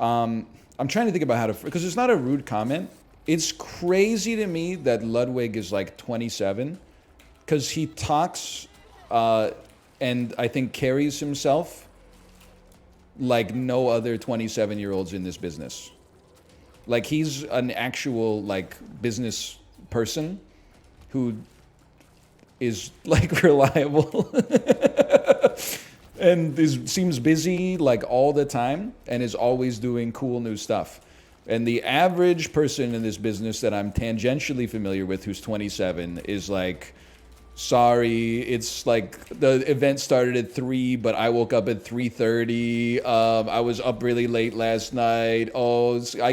I'm trying to think about how to, because it's not a rude comment. It's crazy to me that Ludwig is like 27, because he talks and I think carries himself like no other 27-year-olds in this business. Like he's an actual like business person who is like reliable and seems busy like all the time and is always doing cool new stuff. And the average person in this business that I'm tangentially familiar with who's 27 is like, sorry, it's like the event started at 3, but I woke up at 3:30. I was up really late last night. Oh, I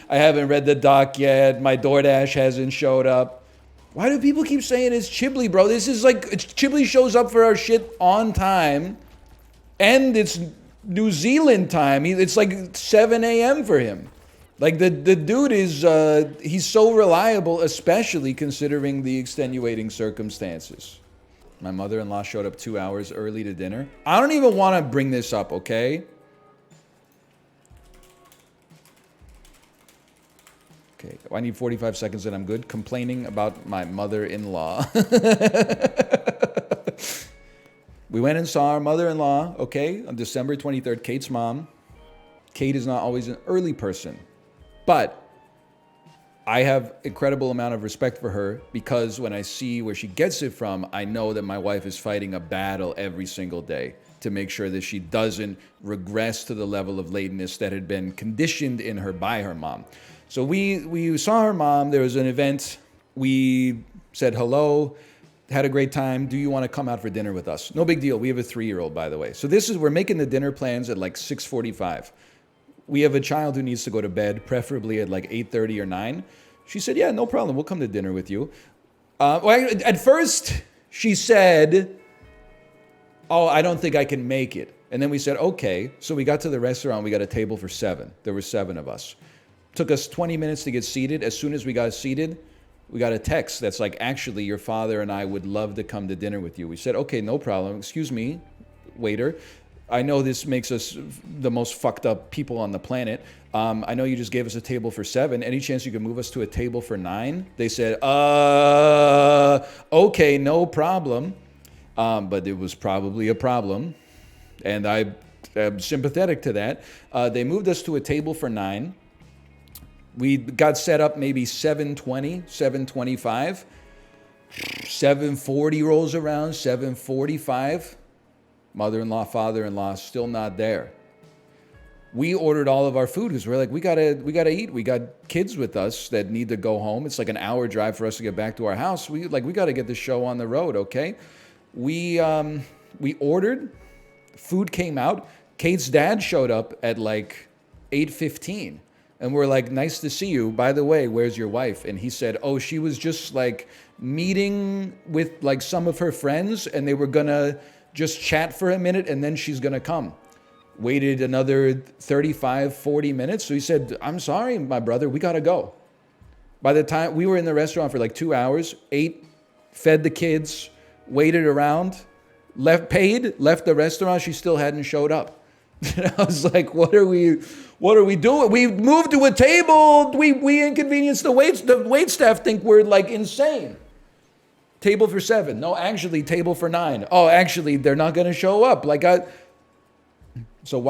haven't read the doc yet. My DoorDash hasn't showed up. Why do people keep saying it's Chiblee, bro? This is like, Chiblee shows up for our shit on time, and it's New Zealand time. It's like 7 a.m. for him. Like the dude is, he's so reliable, especially considering the extenuating circumstances. My mother-in-law showed up 2 hours early to dinner. I don't even want to bring this up, okay? Okay, I need 45 seconds and I'm good. Complaining about my mother-in-law. We went and saw our mother-in-law, okay, on December 23rd, Kate's mom. Kate is not always an early person. But I have incredible amount of respect for her because when I see where she gets it from, I know that my wife is fighting a battle every single day to make sure that she doesn't regress to the level of lateness that had been conditioned in her by her mom. So we saw her mom. There was an event. We said hello, had a great time. Do you want to come out for dinner with us? No big deal. We have a 3-year-old, by the way. So we're making the dinner plans at like 6:45. We have a child who needs to go to bed, preferably at like 8:30 or 9. She said, yeah, no problem. We'll come to dinner with you. At first, she said, oh, I don't think I can make it. And then we said, okay. So we got to the restaurant. We got a table for 7. There were 7 of us. Took us 20 minutes to get seated. As soon as we got seated, we got a text that's like, actually, your father and I would love to come to dinner with you. We said, okay, no problem. Excuse me, waiter. I know this makes us the most fucked up people on the planet. I know you just gave us a table for 7. Any chance you could move us to a table for 9? They said, okay, no problem. But it was probably a problem. And I am sympathetic to that. They moved us to a table for 9. We got set up maybe 7:20, 7:25. 7:40 rolls around, 7:45. Mother-in-law, father-in-law, still not there. We ordered all of our food because we're like, we gotta eat. We got kids with us that need to go home. It's like an hour drive for us to get back to our house. We gotta get the show on the road, okay? We ordered, food came out. Kate's dad showed up at like 8:15. And we're like, nice to see you. By the way, where's your wife? And he said, oh, she was just like meeting with like some of her friends and they were gonna just chat for a minute and then she's gonna come. Waited another 35, 40 minutes. So he said, I'm sorry, my brother, we gotta go. By the time we were in the restaurant for like 2 hours, ate, fed the kids, waited around, left the restaurant, she still hadn't showed up. And I was like, what are we doing? We moved to a table, we inconvenienced the wait staff think we're like insane. Table for 7. No, actually, table for 9. Oh, actually, they're not going to show up. So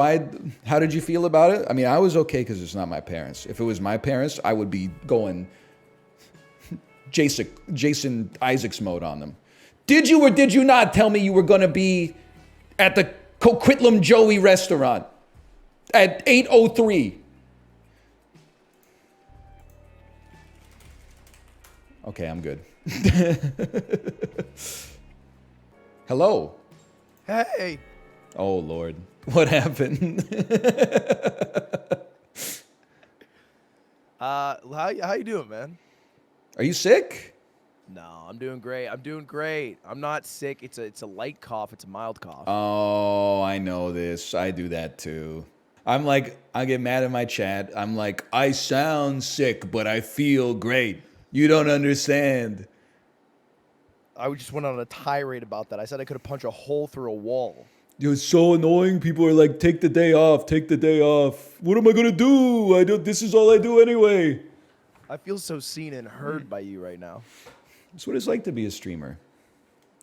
how did you feel about it? I mean, I was okay because it's not my parents. If it was my parents, I would be going Jason Isaacs mode on them. Did you or did you not tell me you were going to be at the Coquitlam Joey restaurant at 8:03? Okay, I'm good. Hello. Hey. Oh, Lord. What happened? How you doing, man? Are you sick? No, I'm doing great. I'm not sick. It's a light cough. It's a mild cough. Oh, I know this. I do that too. I'm like, I get mad at my chat. I'm like, I sound sick, but I feel great. You don't understand. I just went on a tirade about that. I said I could have punched a hole through a wall. It's so annoying. People are like, take the day off, take the day off. What am I gonna do? This is all I do anyway. I feel so seen and heard by you right now. That's what it's like to be a streamer.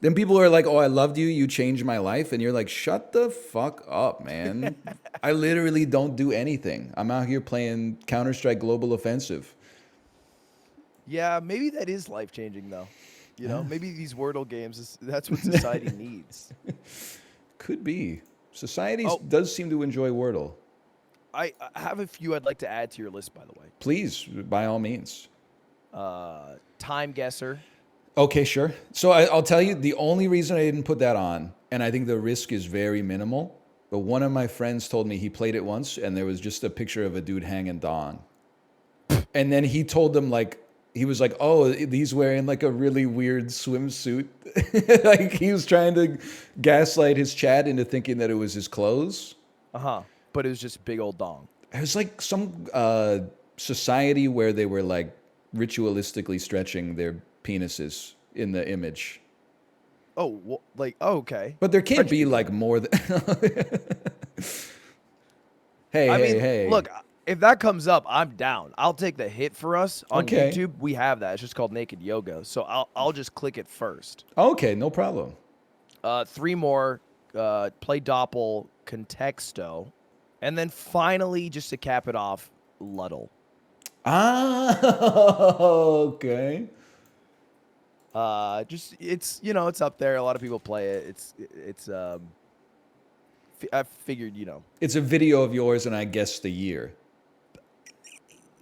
Then people are like, oh, I loved you. You changed my life. And you're like, shut the fuck up, man. I literally don't do anything. I'm out here playing Counter-Strike Global Offensive. Yeah, maybe that is life-changing, though. You know, maybe these Wordle games, that's what society needs. Could be. Society does seem to enjoy Wordle. I have a few I'd like to add to your list, by the way. Please, by all means. TimeGuessr. Okay, sure. So I'll tell you, the only reason I didn't put that on, and I think the risk is very minimal, but one of my friends told me he played it once, and there was just a picture of a dude hanging dong. And then he told them, like, he was like, oh, he's wearing, like, a really weird swimsuit. Like, he was trying to gaslight his chat into thinking that it was his clothes. Uh-huh. But it was just big old dong. It was like some society where they were, like, ritualistically stretching their penises in the image. Oh, okay. But there can't be like more than. Hey. Look, if that comes up, I'm down. I'll take the hit for us on YouTube. We have that. It's just called Naked Yoga. So I'll just click it first. Okay, no problem. 3 more. Play Doppel, Contexto, and then finally, just to cap it off, Luddle. Okay. It's up there. A lot of people play it. I figured, It's a video of yours, and I guess the year.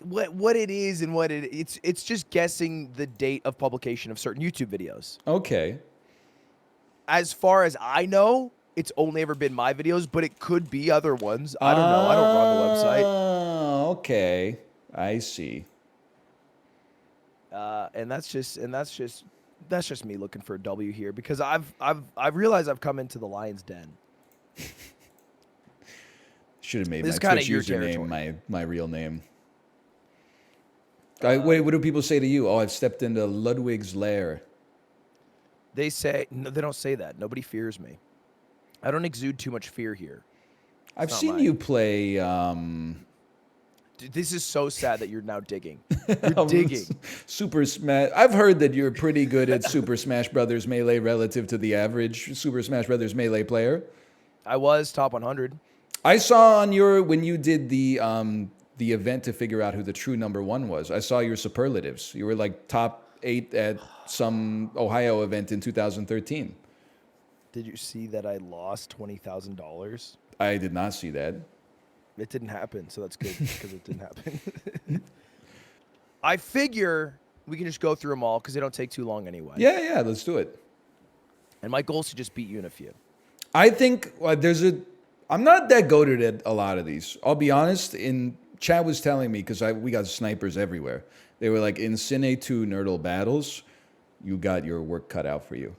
What it is and it's just guessing the date of publication of certain YouTube videos. Okay. As far as I know, it's only ever been my videos, but it could be other ones. I don't know. I don't run the website. Okay, I see. And that's just me looking for a W here because I've realized I've come into the lion's den. Should have made this my Twitch your username my real name. Wait, what do people say to you? Oh, I've stepped into Ludwig's lair. They say no, they don't say that. Nobody fears me. I don't exude too much fear here. I've seen you play. Dude, this is so sad that you're now digging. You're digging. Super Smash. I've heard that you're pretty good at Super Smash Brothers Melee relative to the average Super Smash Brothers Melee player. I was top 100. I saw on when you did the event to figure out who the true #1 was. I saw your superlatives. You were like top 8 at some Ohio event in 2013. Did you see that I lost $20,000? I did not see that. It didn't happen, so that's good because it didn't happen. I figure we can just go through them all because they don't take too long anyway. Yeah, let's do it. And my goal is to just beat you in a few. I think I'm not that goated at a lot of these. I'll be honest. Chad was telling me because we got snipers everywhere. They were like, in Cine2Nerdle battles, you got your work cut out for you.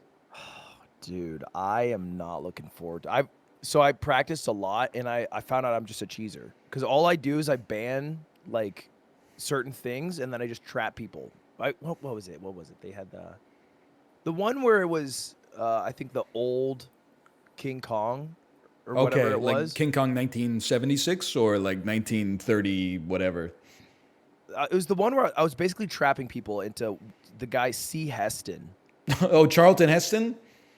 Dude, I am not looking forward to. So I practiced a lot, and I found out I'm just a cheeser because all I do is I ban like certain things, and then I just trap people. What was it? They had the one where it was I think the old King Kong or whatever it was. Like King Kong 1976 or like 1930 whatever. It was the one where I was basically trapping people into the guy C. Heston. Oh, Charlton Heston.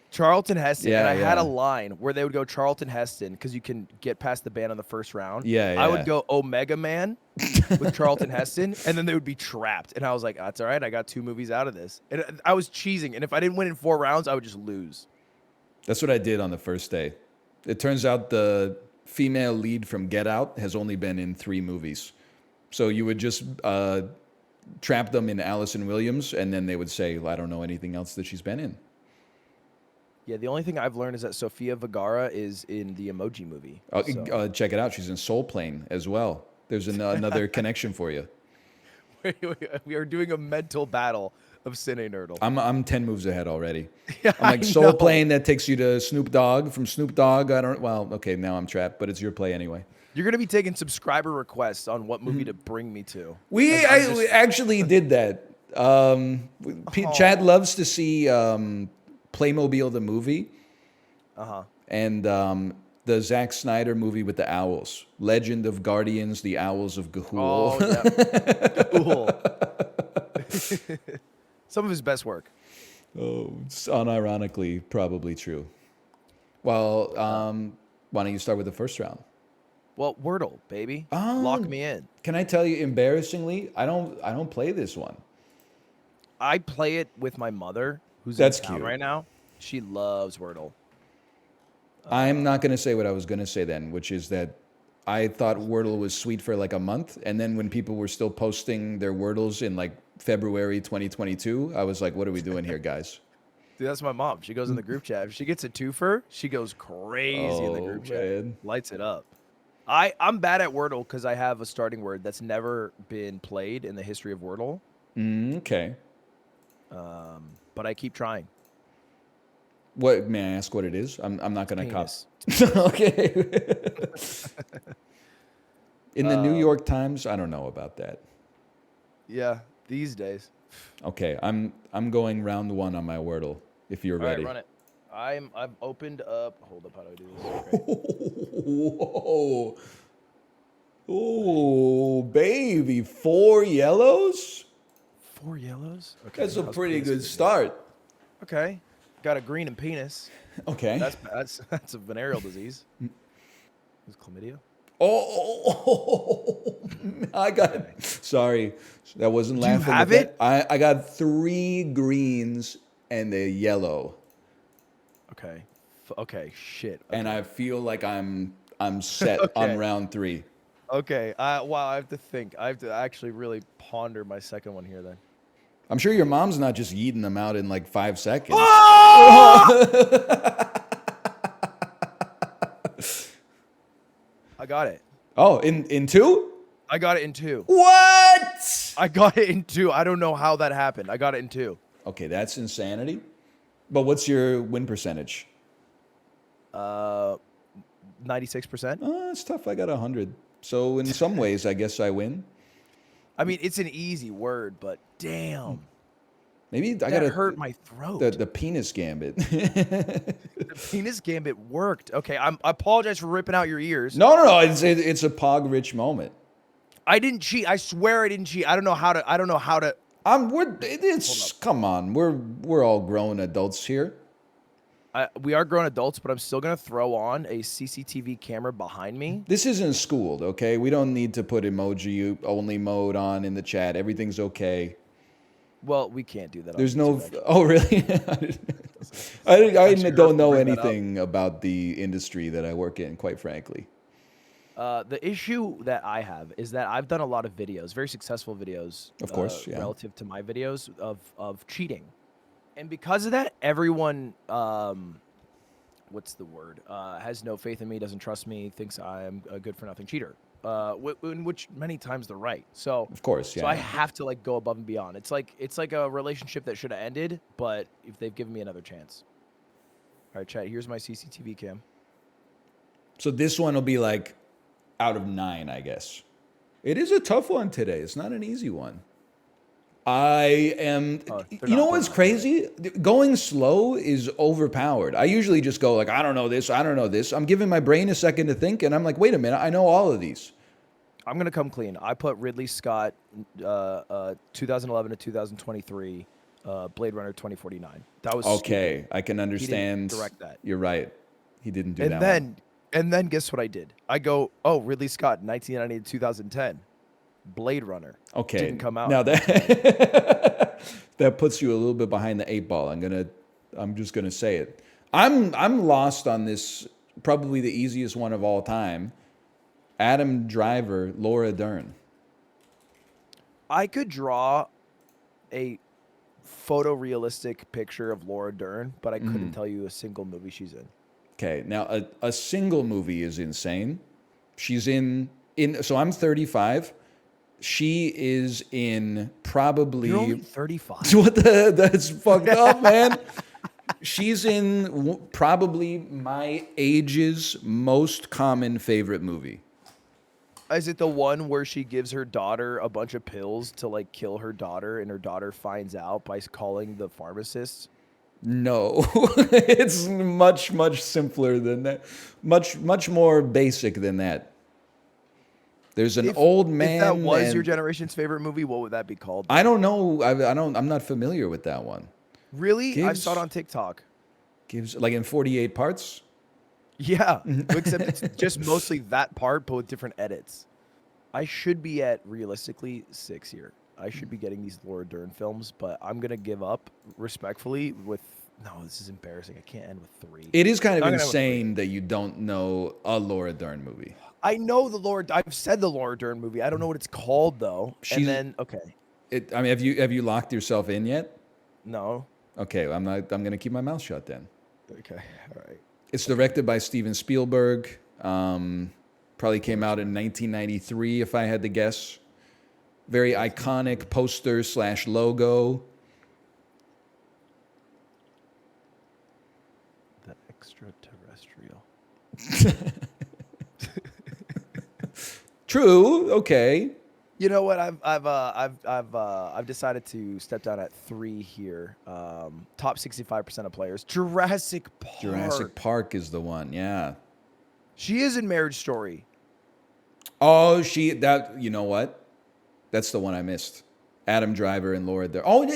Charlton Heston, and I had a line where they would go Charlton Heston because you can get past the ban on the first round. I would go Omega Man with Charlton Heston, and then they would be trapped. And I was like, that's all right. I got 2 movies out of this. And I was cheesing, and if I didn't win in 4 rounds, I would just lose. That's what I did on the first day. It turns out the female lead from Get Out has only been in 3 movies. So you would just trap them in Allison Williams, and then they would say, I don't know anything else that she's been in. Yeah, the only thing I've learned is that Sofia Vergara is in the Emoji Movie. Check it out. She's in Soul Plane as well. There's another connection for you. We are doing a mental battle of Cine2Nerdle. I'm 10 moves ahead already. Yeah, I'm like Soul Plane that takes you to Snoop Dogg. From Snoop Dogg, okay, now I'm trapped, but it's your play anyway. You're going to be taking subscriber requests on what movie to bring me to. We actually did that. Chad loves to see Playmobil the movie. and the Zack Snyder movie with the owls, Legend of Guardians: The Owls of Ga'Hoole. Oh yeah, cool. Some of his best work. Oh, it's unironically probably true. Well, why don't you start with the first round? Well, Wordle, baby, Um, lock me in. Can I tell you, embarrassingly, I don't play this one. I play it with my mother, who's That's in town cute. right now. She loves Wordle. I'm not going to say what I was going to say then, which is that I thought Wordle was sweet for like a month. And then when people were still posting their Wordles in like February 2022, I was like, what are we doing here, guys? Dude, that's my mom. She goes in the group chat. If she gets a twofer, she goes crazy in the group chat. Man. Lights it up. I'm bad at Wordle because I have a starting word that's never been played in the history of Wordle. Okay. But I keep trying. What, may I ask what it is? I'm not going to cop. Penis. Okay. In the New York Times, I don't know about that. Yeah, these days. Okay, I'm going round one on my Wordle. If you're All right, ready. run it. I've opened up. Hold up, how do I do this? Okay. Whoa. Oh, baby. 4 yellows? 4 yellows. Okay, That's a how's pretty penis good doing? start. Okay, got a green and penis. Okay. That's a venereal disease. Is chlamydia? Oh, I got. Sorry, that wasn't Do you laughing. have at it? that. I got 3 greens and a yellow, Okay. Okay. Shit. and I feel like I'm set on Okay. round 3. Okay. Wow. I have to think. I have to actually really ponder my second one here. Then. I'm sure your mom's not just yeeting them out in like 5 seconds. I got it. Oh, in 2? I got it in 2. What? I got it in 2. I don't know how that happened. I got it in 2. Okay, that's insanity. But what's your win percentage? 96%. It's tough. I got 100. So in some ways, I guess I win. I mean, it's an easy word, but damn. Maybe I That got to hurt my throat. the penis gambit. The penis gambit worked. Okay, I apologize for ripping out your ears. No. It's a pog-rich moment. I didn't cheat. I swear I didn't cheat. I don't know how to. Come on. We're all grown adults here. We are grown adults, but I'm still gonna throw on a CCTV camera behind me. This isn't schooled, okay? We don't need to put emoji only mode on in the chat. Everything's okay. Well, we can't do that. There's on no. YouTube, actually. Oh, really? I don't know bring that up. anything about the industry that I work in, quite frankly. The issue that I have is that I've done a lot of videos, very successful videos, Of course, yeah. relative to my videos of cheating, and because of that, everyone, what's the word? Has no faith in me, doesn't trust me, thinks I am a good for nothing cheater. In which many times they're right. So Of course, yeah. So I have to like go above and beyond. It's like a relationship that should have ended, but if they've given me another chance. All right, chat. Here's my CCTV cam. So this one will be like out of 9, I guess. It is a tough one today. It's not an easy one. I am. You know what's crazy? Going slow is overpowered. I usually just go like, I don't know this. I don't know this. I'm giving my brain a second to think, and I'm like, wait a minute. I know all of these. I'm gonna come clean. I put Ridley Scott, 2011 to 2023, Blade Runner 2049. That was okay. stupid. I can understand. He didn't direct that. You're right. He didn't do And that then, one. and then guess what I did? I go, oh, Ridley Scott, 1990 to 2010, Blade Runner. Okay. Didn't come out. Now that that puts you a little bit behind the 8 ball. I'm just gonna say it. I'm lost on this. Probably the easiest one of all time. Adam Driver, Laura Dern. I could draw a photorealistic picture of Laura Dern, but I couldn't tell you a single movie she's in. Okay, now a single movie is insane. She's in. So I'm 35. She is in probably. You're only 35. That's fucked up, man. She's in probably my age's most common favorite movie. Is it the one where she gives her daughter a bunch of pills to like kill her daughter, and her daughter finds out by calling the pharmacist? No, it's much, much simpler than that. Much more basic than that. There's an old man. If that was and your generation's favorite movie, what would that be called? I don't know. I'm not familiar with that one. Really? I saw it on TikTok. Gives like in 48 parts. Yeah, except it's just mostly that part, but with different edits. I should be at realistically 6 here. I should be getting these Laura Dern films, but I'm gonna give up respectfully with. No, this is embarrassing. I can't end with 3. It is kind of insane that you don't know a Laura Dern movie. I know the Laura. I've said the Laura Dern movie. I don't know what it's called though. And then okay. I mean, have you locked yourself in yet? No. Okay, I'm gonna keep my mouth shut then. Okay. All right. It's directed by Steven Spielberg. Probably came out in 1993, if I had to guess. Very iconic poster / logo. The extraterrestrial. True. Okay. You know what? I've decided to step down at 3 here. Top 65% of players. Jurassic Park. Jurassic Park is the one. Yeah. She is in Marriage Story. Oh, you know what? That's the one I missed. Adam Driver and Laura Dern. Oh,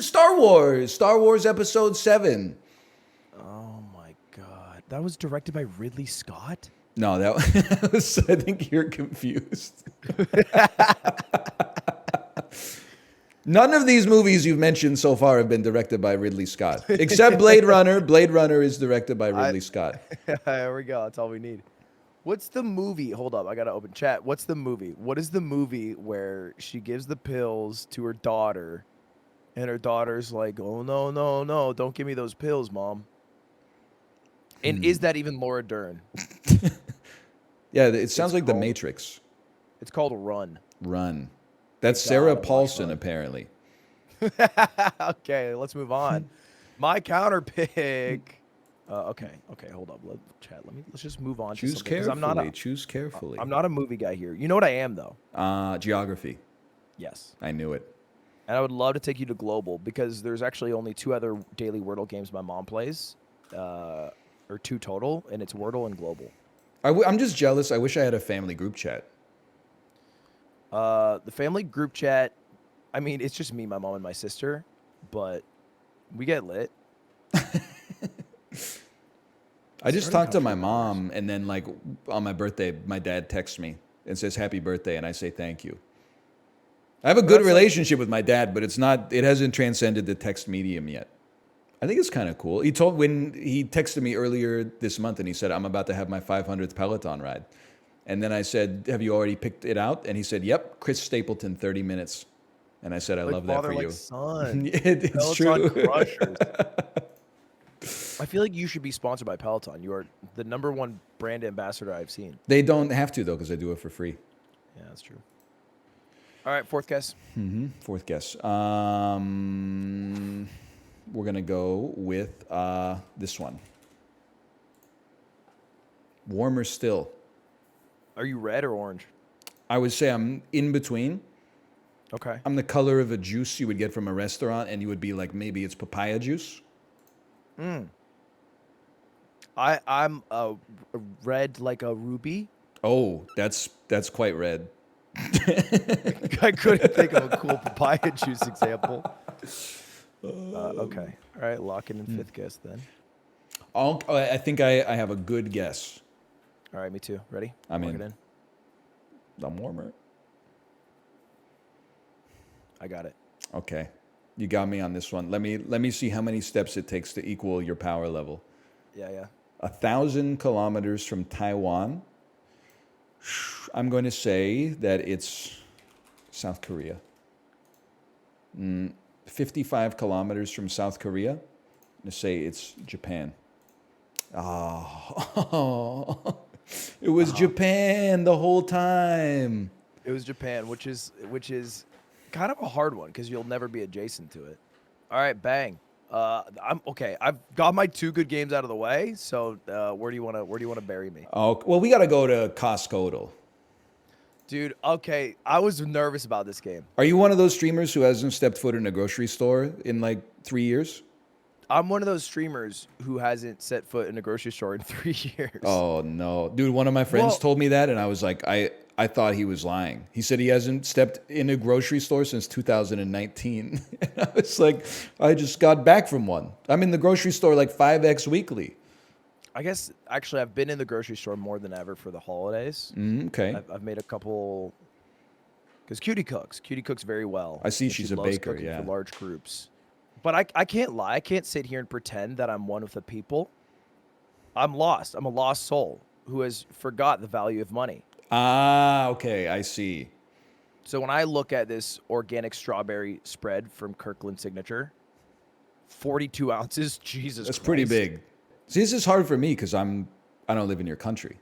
Star Wars. Star Wars Episode 7. Oh my God. That was directed by Ridley Scott? No, that was, I think you're confused. None of these movies you've mentioned so far have been directed by Ridley Scott, except Blade Runner. Blade Runner is directed by Ridley Scott. There we go. That's all we need. What's the movie? Hold up. I got to open chat. What's the movie? What is the movie where she gives the pills to her daughter and her daughter's like, oh, no, no, no. Don't give me those pills, Mom. And is that even Laura Dern? Yeah, it sounds like The Matrix. It's called Run. Run. That's Sarah Paulson, apparently. Okay, let's move on. My counter pick. Okay, hold up. Let's just move on. Choose carefully. Choose carefully. I'm not a movie guy here. You know what I am though? Geography. Yes. I knew it. And I would love to take you to Globle because there's actually only 2 other daily Wordle games my mom plays, or 2 total, and it's Wordle and Globle. I'm just jealous. I wish I had a family group chat. The family group chat, I mean, it's just me, my mom, and my sister, but we get lit. I just talked to my mom, and then like on my birthday, my dad texts me and says happy birthday, and I say thank you. I have a good relationship with my dad, but it hasn't transcended the text medium yet. I think it's kind of cool. When he texted me earlier this month and he said, I'm about to have my 500th Peloton ride. And then I said, have you already picked it out? And he said, yep, Chris Stapleton, 30 minutes. And I said, I love that for you. Son. It's Peloton true. Crushers. I feel like you should be sponsored by Peloton. You are the #1 brand ambassador I've seen. They don't have to, though, because I do it for free. Yeah, that's true. All right, 4th guess. Fourth guess. We're going to go with this one. Warmer Still. Are you red or orange? I would say I'm in between. Okay. I'm the color of a juice you would get from a restaurant, and you would be like, maybe it's papaya juice. I'm a red like a ruby. Oh, that's quite red. I couldn't think of a cool papaya juice example. Okay. All right. Lock in 5th guess then. I think I have a good guess. All right. Me too. Ready? I'm Lock in. it in. I'm warmer. I got it. Okay. You got me on this one. Let me see how many steps it takes to equal your power level. Yeah. 1,000 kilometers from Taiwan. I'm going to say that it's South Korea. 55 kilometers from South Korea. I'm going to say it's Japan. Oh, it was Japan the whole time. It was Japan, which is kind of a hard one because you'll never be adjacent to it. All right, bang. I'm okay. I've got my 2 good games out of the way. So where do you want to bury me? Oh well, we got to go to Costcodle. Dude, okay. I was nervous about this game. Are you one of those streamers who hasn't stepped foot in a grocery store in like 3 years? I'm one of those streamers who hasn't set foot in a grocery store in 3 years. Oh no, dude! One of my friends told me that, and I was like, I thought he was lying. He said he hasn't stepped in a grocery store since 2019. And I was like, I just got back from one. I'm in the grocery store like 5x weekly. I guess actually I've been in the grocery store more than ever for the holidays. Okay. I've made a couple because Cutie cooks very well. I see and she's she a loves baker, cooking yeah. for large groups. But I can't lie. I can't sit here and pretend that I'm one of the people. I'm lost. I'm a lost soul who has forgot the value of money. Ah, okay, I see. So when I look at this organic strawberry spread from Kirkland Signature, 42 ounces, Jesus That's Christ. pretty big. See, this is hard for me because I don't live in your country.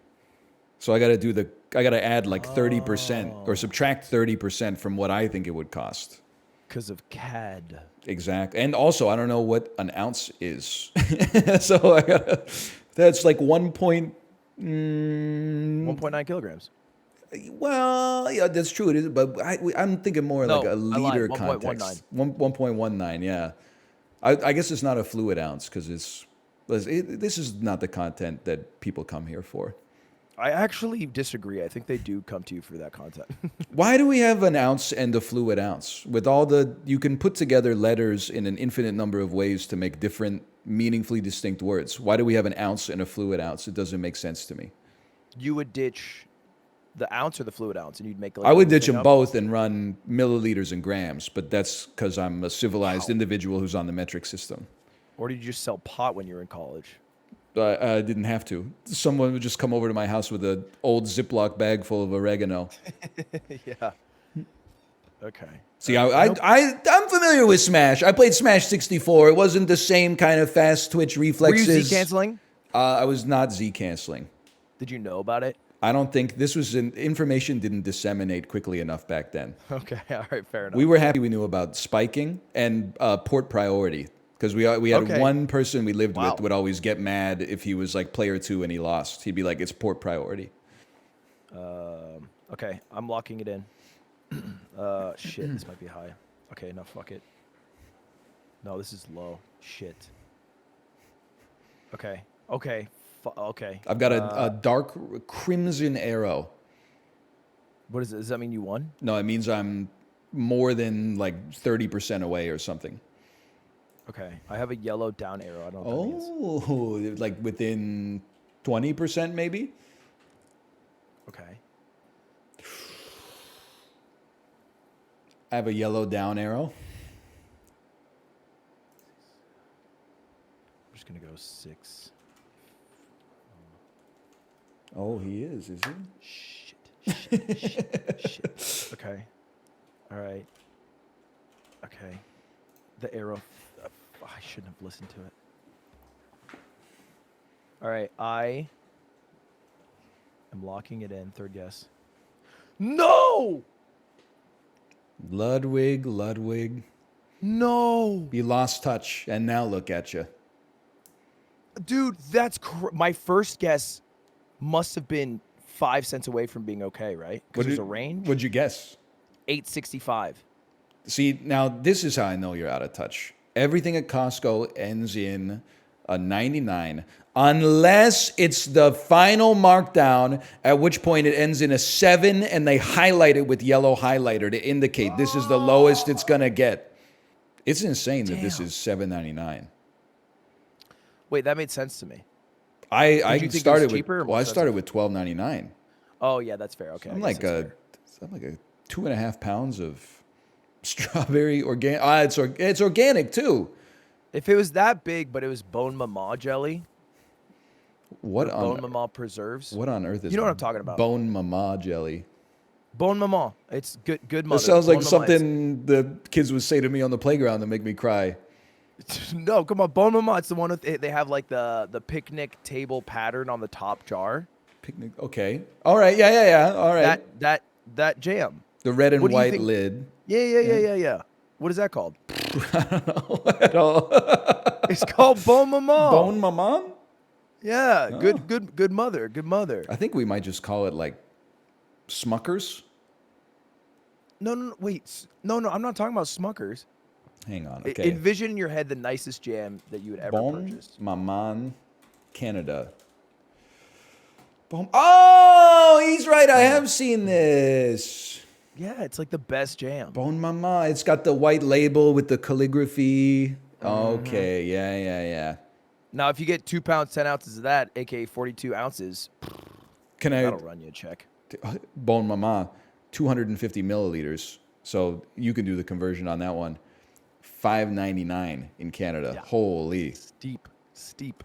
So I got to add like 30% or subtract 30% from what I think it would cost. Because of CAD. Exactly. And also, I don't know what an ounce is. So that's like 1.9 kilograms. Well, yeah, that's true. It is, but I'm thinking more No, like a I lied. liter 1.19. context. 1.19, yeah. I guess it's not a fluid ounce because this is not the content that people come here for. I actually disagree. I think they do come to you for that content. Why do we have an ounce and a fluid ounce? With you can put together letters in an infinite number of ways to make different, meaningfully distinct words. Why do we have an ounce and a fluid ounce? It doesn't make sense to me. You would ditch the ounce or the fluid ounce, and you'd make like I would ditch thing them up? both and run milliliters and grams, but that's because I'm a civilized individual who's on the metric system. Or did you just sell pot when you were in college? I didn't have to. Someone would just come over to my house with an old Ziploc bag full of oregano. Yeah. Okay. See, I'm familiar with Smash. I played Smash 64. It wasn't the same kind of fast twitch reflexes. Were you Z-canceling? I was not Z-canceling. Did you know about it? I don't think this was information didn't disseminate quickly enough back then. Okay, all right, fair enough. We were happy we knew about spiking and port priority. Because we had one person we lived with would always get mad if he was like player 2 and he lost. He'd be like, it's port priority. Okay, I'm locking it in. Shit, this might be high. Okay, no, fuck it. No, this is low. Shit. Okay. Okay. I've got a dark crimson arrow. What is it? Does that mean you won? No, it means I'm more than like 30% away or something. Okay, I have a yellow down arrow. I don't know what that means. Like within 20% maybe? Okay. I have a yellow down arrow. I'm just going to go 6. Oh, he is he? Shit. Okay. All right. Okay. The arrow. I shouldn't have listened to it. All right. I am locking it in. Third guess. No! Ludwig. No! You lost touch, and now look at you. Dude, that's my first guess must have been 5 cents away from being okay, right? Because there's a range. What'd you guess? 865. See, now this is how I know you're out of touch. Everything at Costco ends in a 99, unless it's the final markdown, at which point it ends in a 7, and they highlight it with yellow highlighter to indicate this is the lowest it's gonna get. It's insane that this is $7.99. Wait, that made sense to me. I think it was started cheaper or with more I started with $12.99. Oh yeah, that's fair. Okay, I'm like a 2.5 pounds of strawberry organic. It's organic too. If it was that big, but it was bone mama jelly, What bone on mama preserves. what on earth is You know what I'm talking about? bone mama jelly? Bone mama. It's good mother. That sounds like Bone mama something the kids would say to me on the playground to make me cry. No, come on, bone mama. It's the one with they have like the picnic table pattern on the top jar. Picnic. Okay. All right. Yeah. All right. That jam. The red and What do you white think- lid. Yeah. What is that called? I don't know at all. It's called bone mama. Bone mama? Yeah. Good mother. Good mother. I think we might just call it like Smuckers. No, wait. No, I'm not talking about Smuckers. Hang on. Okay. Envision in your head the nicest jam that you would ever Bon purchase. Maman, Canada. Bon. Oh, he's right. I have seen this. Yeah, it's like the best jam. Bon Mama. It's got the white label with the calligraphy. Okay. Yeah. Now, if you get 2 pounds, 10 ounces of that, aka 42 ounces, that'll run you a check. Bon Mama, 250 milliliters. So you can do the conversion on that one. $5.99 in Canada. Yeah. Holy. Steep.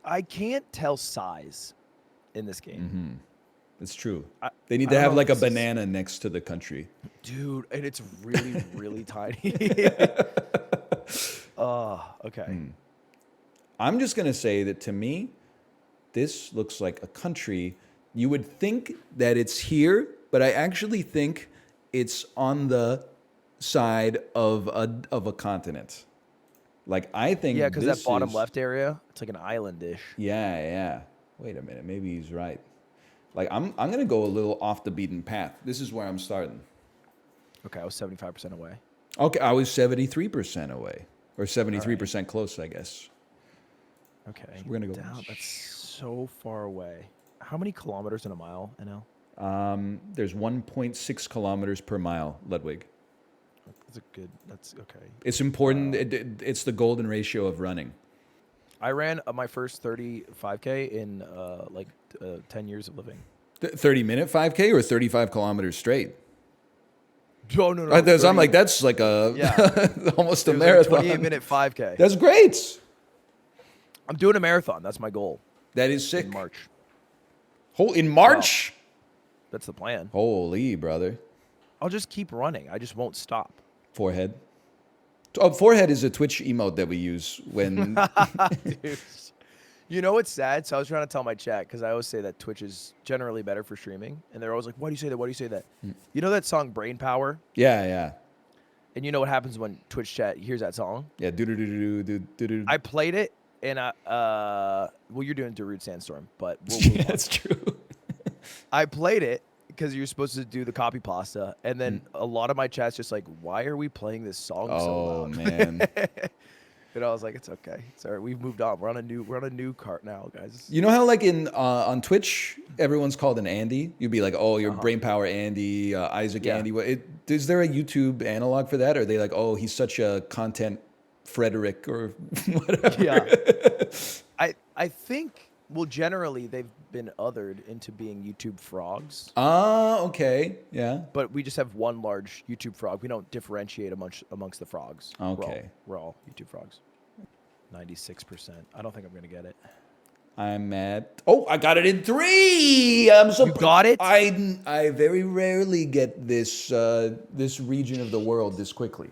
I can't tell size in this game. Mm-hmm. It's true. They need to have like a banana next to the country. Dude, and it's really, really tiny. Okay. I'm just going to say that to me, this looks like a country. You would think that it's here, but I actually think it's on the side of a continent. Like, I think Yeah, because that bottom left area, it's like an island-ish. Yeah. Wait a minute. Maybe he's right. Like, I'm going to go a little off the beaten path. This is where I'm starting. Okay, I was 75% away. Okay, I was 73% away. Or 73% close, I guess. Okay. So we're going to go down. That's so far away. How many kilometers in a mile, NL? There's 1.6 kilometers per mile, Ludwig. That's okay. It's important. It's the golden ratio of running. I ran my first 35K in 10 years of living. 30-minute 5K or 35 kilometers straight? Oh, no. I'm like, that's like almost a marathon. 28-minute 5K. That's great. I'm doing a marathon. That's my goal. That is sick. In March. In March? Wow. That's the plan. Holy, brother. I'll just keep running. I just won't stop. Forehead. Oh, forehead is a Twitch emote that we use when... Dude. You know what's sad? So I was trying to tell my chat, because I always say that Twitch is generally better for streaming. And they're always like, why do you say that? Why do you say that? You know that song, Brain Power? Yeah. And you know what happens when Twitch chat hears that song? Yeah, do-do-do-do-do-do-do. I played it, and well, you're doing Darude Sandstorm, but we'll Yeah, that's true. I played it because you're supposed to do the copy pasta, and then a lot of my chat's just like, why are we playing this song so loud? Oh, man. And I was like, it's okay. It's all right. We've moved on. We're on a new cart now, guys. You know how like on Twitch, everyone's called an Andy? You'd be like, oh, you're Brain Power Andy, Isaac Andy. Is there a YouTube analog for that? Or are they like, oh, he's such a content Frederick or whatever? Yeah. I think, well, generally they've been othered into being YouTube frogs. Okay. Yeah. But we just have one large YouTube frog. We don't differentiate amongst the frogs. Okay. We're all YouTube frogs. 96%. I don't think I'm going to get it. I'm at... Oh, I got it in 3! I'm so... You got it? I very rarely get this region of the world this quickly.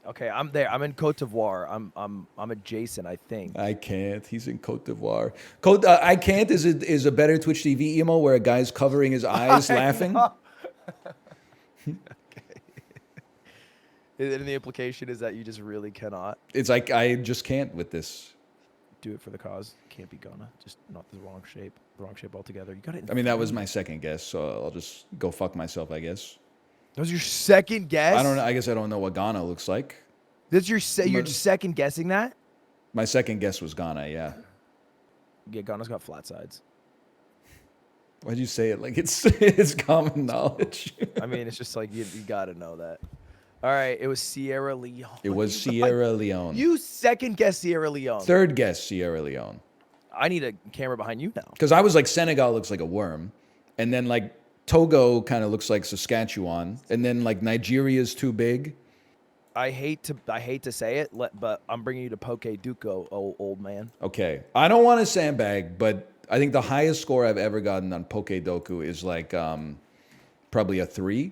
Okay, I'm there. I'm in Cote d'Ivoire. I'm adjacent, I think. I can't. He's in Cote d'Ivoire. I can't is a better Twitch TV emo where a guy's covering his eyes laughing. Okay. And the implication is that you just really cannot. It's like I just can't with this. Do it for the cause. Can't be gonna. Just not the wrong shape. The wrong shape altogether. You got it. I mean, that was my second guess, so I'll just go fuck myself, I guess. That was your second guess? I don't know. I guess I don't know what Ghana looks like. That's you're just second guessing that? My second guess was Ghana, yeah. Yeah, Ghana's got flat sides. Why'd you say it like it's common knowledge? I mean, it's just like you got to know that. All right, it was Sierra Leone. It was Sierra Leone. You second guess Sierra Leone. Third guess Sierra Leone. I need a camera behind you now. Because I was like, Senegal looks like a worm. And then like Togo kind of looks like Saskatchewan. And then like Nigeria's too big. I hate to say it, but I'm bringing you to Pokedoku, old man. Okay. I don't want to sandbag, but I think the highest score I've ever gotten on Pokedoku is like probably a 3.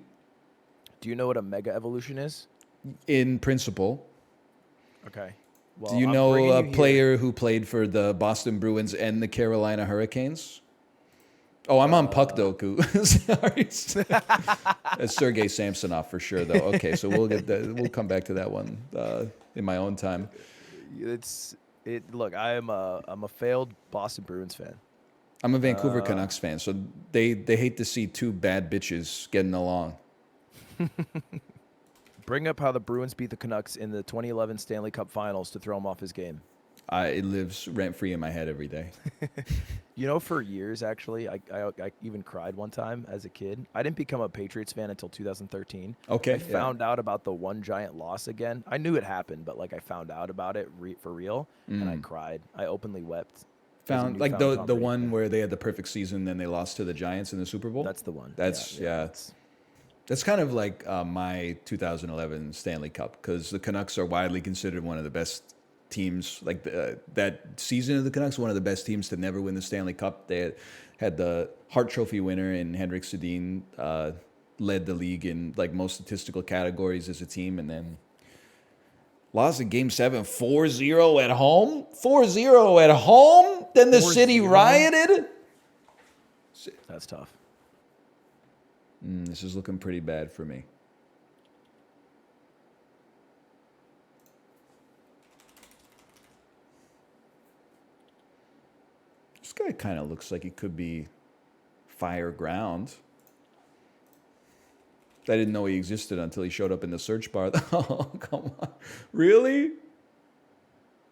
Do you know what a mega evolution is? In principle. Okay. Well, Do you know a player who played for the Boston Bruins and the Carolina Hurricanes? Oh, I'm on Puckdoku. Sorry. That's Sergei Samsonov for sure, though. Okay, so we'll get that. We'll come back to that one in my own time. Look, I'm a failed Boston Bruins fan. I'm a Vancouver Canucks fan, so they hate to see two bad bitches getting along. Bring up how the Bruins beat the Canucks in the 2011 Stanley Cup Finals to throw him off his game. It lives rent-free in my head every day. You know, for years, actually, I even cried one time as a kid. I didn't become a Patriots fan until 2013. Okay. I found out about the one giant loss again. I knew it happened, but like I found out about it for real, and I cried. I openly wept. Found like the one where they had the perfect season, then they lost to the Giants in the Super Bowl. That's the one. That's That's kind of like my 2011 Stanley Cup, because the Canucks are widely considered one of the best teams. Like that season of the Canucks, one of the best teams to never win the Stanley Cup. They had the Hart Trophy winner in Henrik Sedin, led the league in like most statistical categories as a team, and then lost in Game 7, 4-0 at home. 4-0 at home. Then the city rioted. That's tough. This is looking pretty bad for me. This guy kind of looks like he could be fire ground. I didn't know he existed until he showed up in the search bar. Oh, come on. Really?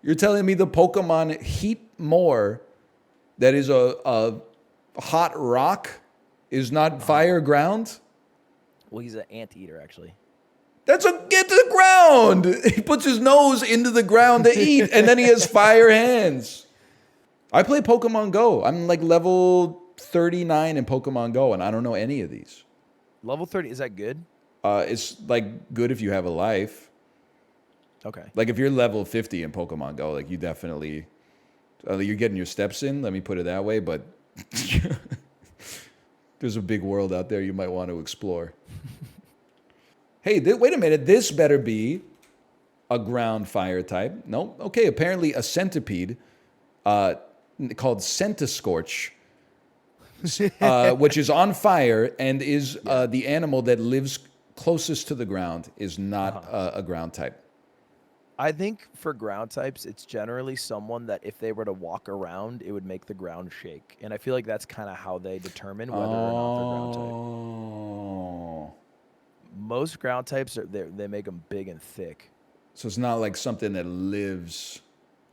You're telling me the Pokemon Heatmore that is a hot rock is not fire ground? Well, he's an anteater, actually. That's get to the ground. He puts his nose into the ground to eat, and then he has fire hands. I play Pokemon Go. I'm like level 39 in Pokemon Go, and I don't know any of these. Level 30, is that good? It's like good if you have a life. Okay. Like if you're level 50 in Pokemon Go, like you definitely, you're getting your steps in, let me put it that way, but there's a big world out there you might want to explore. Hey, wait a minute. This better be a ground fire type. No? Okay, apparently a centipede called Centiscorch, which is on fire and is the animal that lives closest to the ground, is not a ground type. I think for ground types, it's generally someone that if they were to walk around, it would make the ground shake. And I feel like that's kind of how they determine whether or not they're ground type. Oh. Most ground types, they make them big and thick. So it's not like something that lives.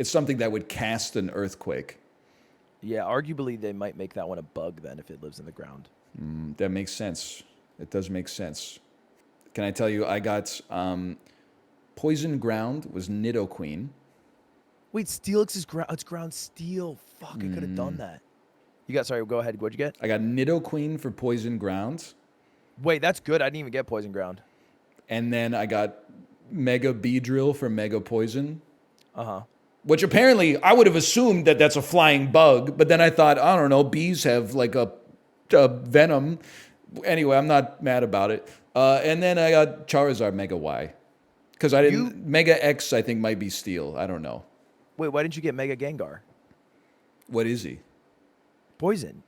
It's something that would cast an earthquake. Yeah, arguably they might make that one a bug then if it lives in the ground. That makes sense. It does make sense. Can I tell you, I got Poison Ground was Nidoqueen. Wait, Steelix is ground. It's ground steel. Fuck, I could have done that. You got, sorry, go ahead. What'd you get? I got Nidoqueen for Poison Ground. Wait, that's good. I didn't even get Poison Ground. And then I got Mega Beedrill for Mega Poison. Uh-huh. Which apparently I would have assumed that that's a flying bug, but then I thought, I don't know, bees have like a venom. Anyway, I'm not mad about it. And then I got Charizard Mega Y. Because I didn't. Mega X, I think, might be steel. I don't know. Wait, why didn't you get Mega Gengar? What is he? Poison.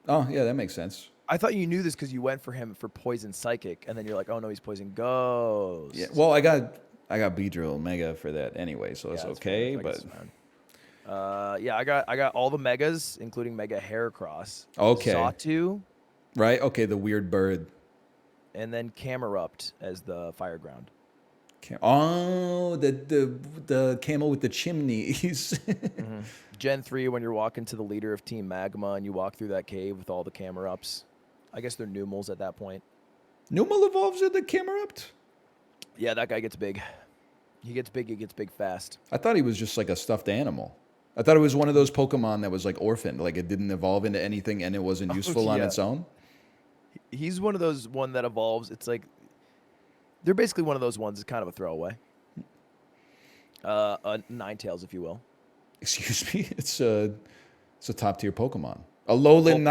Oh, yeah, that makes sense. I thought you knew this because you went for him for Poison Psychic, and then you're like, oh no, he's Poison Ghost. Yeah. Well, I got Beedrill Mega for that anyway, so it's okay. But yeah, I got all the Megas, including Mega Heracross. Okay. Xatu. Right. Okay. The weird bird. And then Camerupt as the Fire Ground. Oh, the camel with the chimneys. Mm-hmm. Gen 3, when you're walking to the leader of Team Magma and you walk through that cave with all the Camerupts. I guess they're Numels at that point. Numel evolves into Camerupt? Yeah, that guy gets big. He gets big fast. I thought he was just like a stuffed animal. I thought it was one of those Pokemon that was like orphaned, like it didn't evolve into anything and it wasn't useful on its own. He's one of those that evolves. It's like they're basically one of those ones. It's kind of a throwaway. A Ninetales, if you will. Excuse me. It's a top tier Pokemon. A Alolan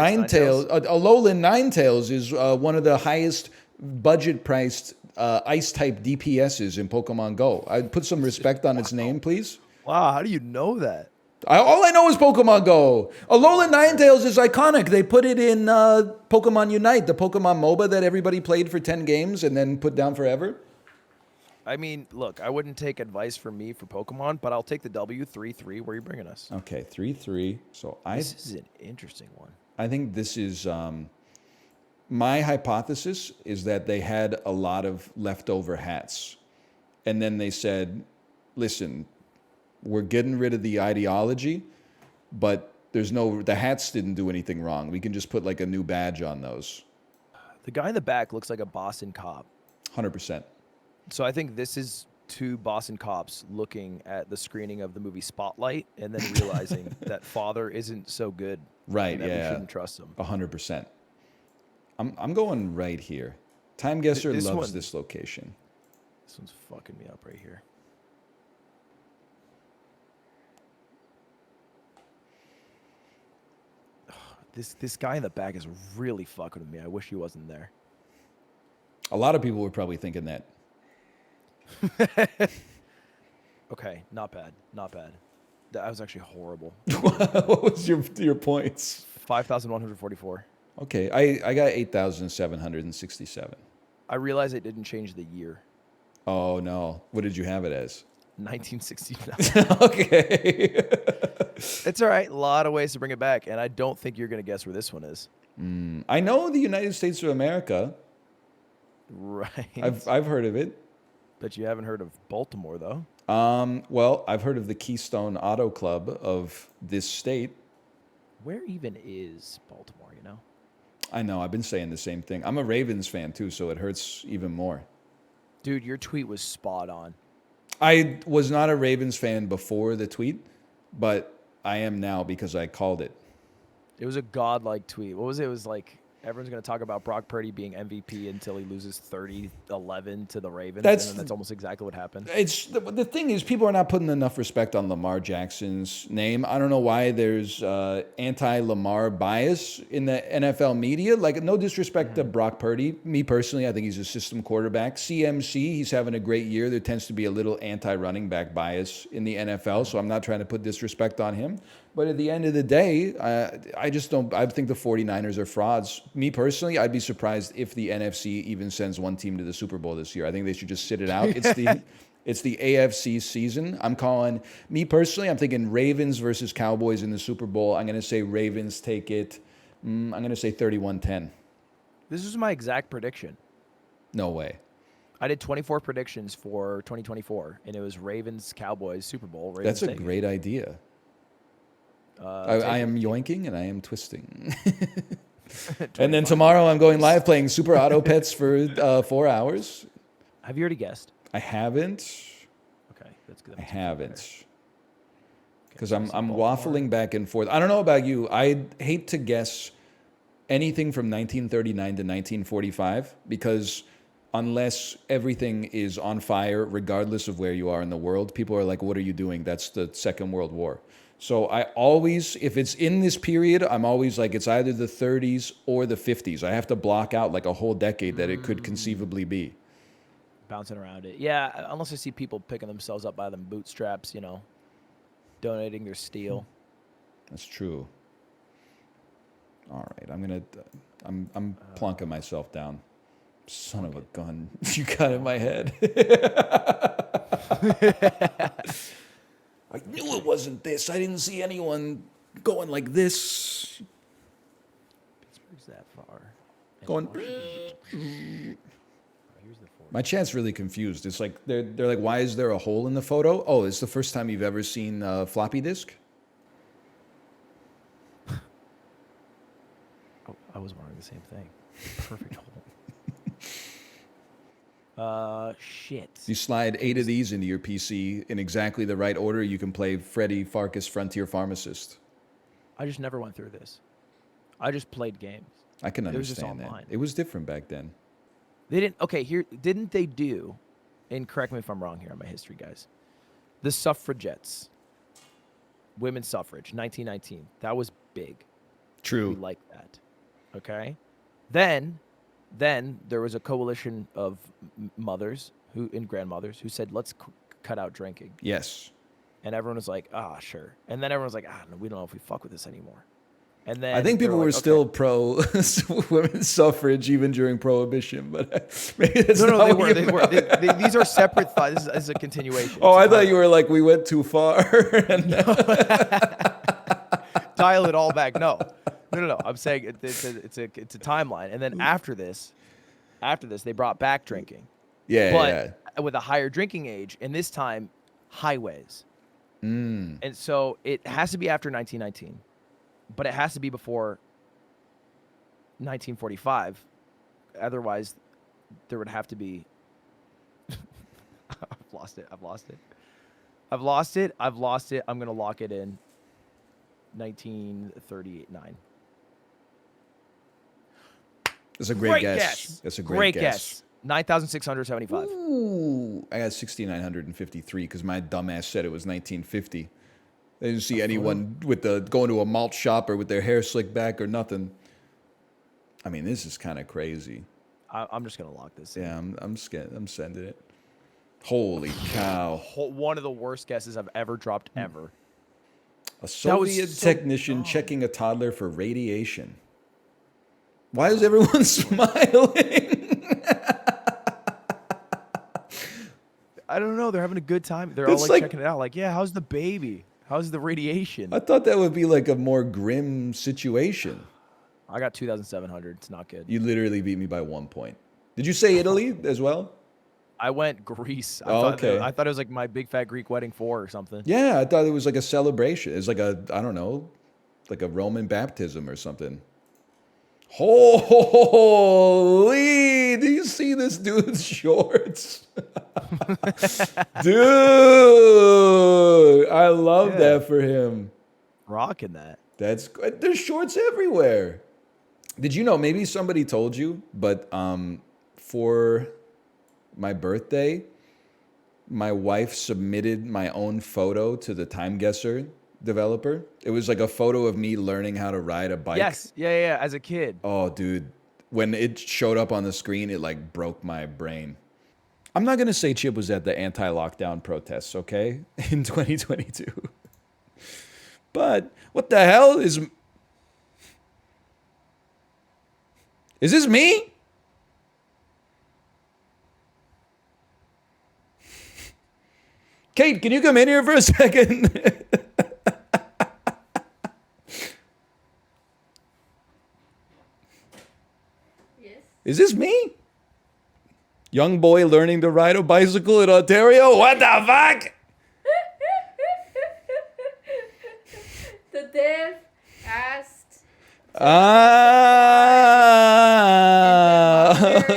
Ninetales is one of the highest budget priced ice type DPSs in Pokemon Go. I'd put some respect on its name, please. Wow, how do you know that? All I know is Pokemon Go. Alolan Ninetales is iconic. They put it in Pokemon Unite, the Pokemon MOBA that everybody played for 10 games and then put down forever. I mean, look, I wouldn't take advice from me for Pokemon, but I'll take the W 3-3. Where are you bringing us? Okay, 3-3. So this is an interesting one. I think this is. My hypothesis is that they had a lot of leftover hats. And then they said, listen, we're getting rid of the ideology, but the hats didn't do anything wrong. We can just put like a new badge on those. The guy in the back looks like a Boston cop. 100%. So I think this is two Boston cops looking at the screening of the movie Spotlight and then realizing that father isn't so good. Right, and that yeah. we shouldn't trust him. 100%. I'm going right here. TimeGuessr This loves one- this location. This one's fucking me up right here. This guy in the back is really fucking with me. I wish he wasn't there. A lot of people were probably thinking that. Okay, not bad. Not bad. That was actually horrible. What was your points? 5,144. Okay, I got 8,767. I realize it didn't change the year. Oh, no. What did you have it as? 1969. Okay. It's all right. A lot of ways to bring it back, and I don't think you're going to guess where this one is. I know the United States of America. Right. I've heard of it. But you haven't heard of Baltimore, though. Well, I've heard of the Keystone Auto Club of this state. Where even is Baltimore, you know? I know. I've been saying the same thing. I'm a Ravens fan, too, so it hurts even more. Dude, your tweet was spot on. I was not a Ravens fan before the tweet, but I am now because I called it. It was a godlike tweet. What was it? It was like, everyone's going to talk about Brock Purdy being MVP until he loses 30-11 to the Ravens. And then that's almost exactly what happened. It's the thing is, people are not putting enough respect on Lamar Jackson's name. I don't know why there's anti-Lamar bias in the NFL media. Like, no disrespect to Brock Purdy. Me personally, I think he's a system quarterback. CMC, he's having a great year. There tends to be a little anti-running back bias in the NFL, so I'm not trying to put disrespect on him. But at the end of the day, I just don't. I think the 49ers are frauds. Me personally, I'd be surprised if the NFC even sends one team to the Super Bowl this year. I think they should just sit it out. It's the AFC season. I'm thinking Ravens versus Cowboys in the Super Bowl. I'm going to say Ravens take it. I'm going to say 31-10. This is my exact prediction. No way. I did 24 predictions for 2024, and it was Ravens, Cowboys, Super Bowl. Ravens That's a great idea. I am yoinking and I am twisting. And then tomorrow I'm going live playing Super Auto Pets for 4 hours. Have you already guessed? I haven't. Okay, that's good. I haven't. Because I'm waffling back and forth. I don't know about you. I hate to guess anything from 1939 to 1945 because unless everything is on fire, regardless of where you are in the world, people are like, what are you doing? That's the Second World War. So I always, if it's in this period, I'm always like, it's either the 30s or the 50s. I have to block out like a whole decade that it could conceivably be. Bouncing around it. Yeah, unless I see people picking themselves up by them bootstraps, you know, donating their steel. That's true. All right, I'm plunking myself down. Son of a gun. You got in my head. I knew it wasn't this. I didn't see anyone going like this. Pittsburgh's that far. Going. Here's the four. My chat's really confused. It's like they're like, why is there a hole in the photo? Oh, it's the first time you've ever seen a floppy disk? Oh, I was wondering the same thing. Perfect hole. Shit. You slide 8 of these into your PC in exactly the right order, you can play Freddy Farkas Frontier Pharmacist. I just never went through this. I just played games. I can It was just understand that. online. It was different back then. They didn't. Okay, didn't they do? And correct me if I'm wrong here on my history, guys. The suffragettes, women's suffrage, 1919. That was big. True. We like that. Okay. Then there was a coalition of mothers and grandmothers who said, let's cut out drinking. Yes. And everyone was like, sure. And then everyone was like, no, we don't know if we fuck with this anymore. And then I think people were still pro women's suffrage even during Prohibition, but maybe that's no, not they what were. you They were. meant. These are separate thoughts. This is a continuation. Oh, I thought you were like, we went too far. Dial it all back. No. No. I'm saying it's a timeline, and then after this, they brought back drinking, but with a higher drinking age, and this time highways. And so it has to be after 1919, but it has to be before 1945. Otherwise, there would have to be. I've lost it. I'm gonna lock it in. 1939. That's a great guess. That's a great guess. 9,675. Ooh, I got 6,953 because my dumbass said it was 1950. I didn't see anyone with going to a malt shop or with their hair slicked back or nothing. I mean, this is kind of crazy. I'm just gonna lock this in. Yeah, I'm scared. I'm sending it. Holy cow! One of the worst guesses I've ever dropped ever. A Soviet technician checking a toddler for radiation. Why is everyone smiling? I don't know. They're having a good time. They're all like checking it out. Like, yeah, how's the baby? How's the radiation? I thought that would be like a more grim situation. I got 2,700. It's not good. You literally beat me by 1 point. Did you say Italy as well? I went Greece. I thought it was like my big fat Greek wedding 4 or something. Yeah, I thought it was like a celebration. It's like I don't know, like a Roman baptism or something. Holy! Do you see this dude's shorts? Dude, I love that for him. Rocking that. That's good. There's shorts everywhere. Did you know, maybe somebody told you, but for my birthday, my wife submitted my own photo to the TimeGuessr developer. It was like a photo of me learning how to ride a bike. Yes. Yeah. As a kid. Oh, dude. When it showed up on the screen, it like broke my brain. I'm not going to say Chip was at the anti-lockdown protests, okay? In 2022. But what the hell is this me? Kate, can you come in here for a second? Yes. Is this me? Young boy learning to ride a bicycle in Ontario? What the fuck? The dev asked. You're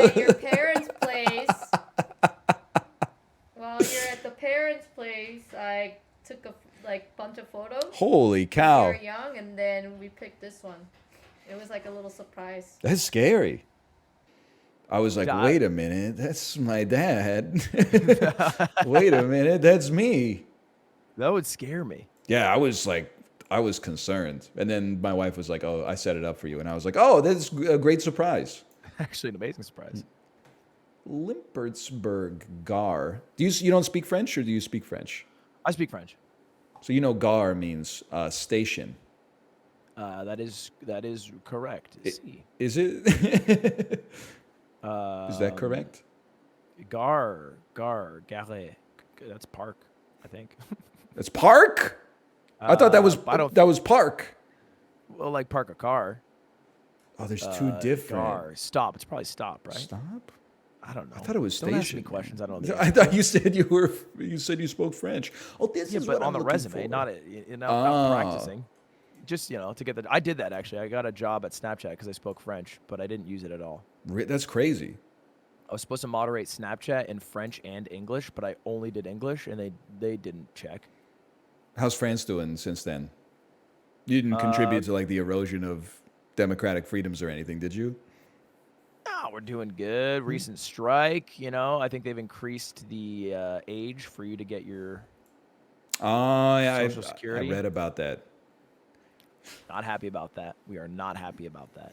at your parents' place. While you're at the parents' place, I took a bunch of photos. Holy cow. We were young, and then we picked this one. It was like a little surprise. That's scary. I was like, wait a minute, that's my dad. Wait a minute, that's me. That would scare me. Yeah, I was concerned. And then my wife was like, oh, I set it up for you. And I was like, oh, that's a great surprise. Actually, an amazing surprise. Limpertsburg, Gar. You don't speak French, or do you speak French? I speak French. So you know Gar means station. That is correct. Is it? Is that correct? Gare. That's park, I think. That's park? I thought that was park. Well, like park a car. Oh, there's two different. Gar. Stop. It's probably stop, right? Stop? I don't know. I thought it was station. Don't ask me questions. I don't know. I thought you said you spoke French. Oh, this is but what on I'm the resume, for. not practicing. Just to get that. I did that actually. I got a job at Snapchat because I spoke French, but I didn't use it at all. That's crazy. I was supposed to moderate Snapchat in French and English, but I only did English, and they didn't check. How's France doing since then? You didn't contribute to like the erosion of democratic freedoms or anything, did you? No, we're doing good. Recent strike, I think they've increased the age for you to get your Social Security. I read about that. Not happy about that. We are not happy about that.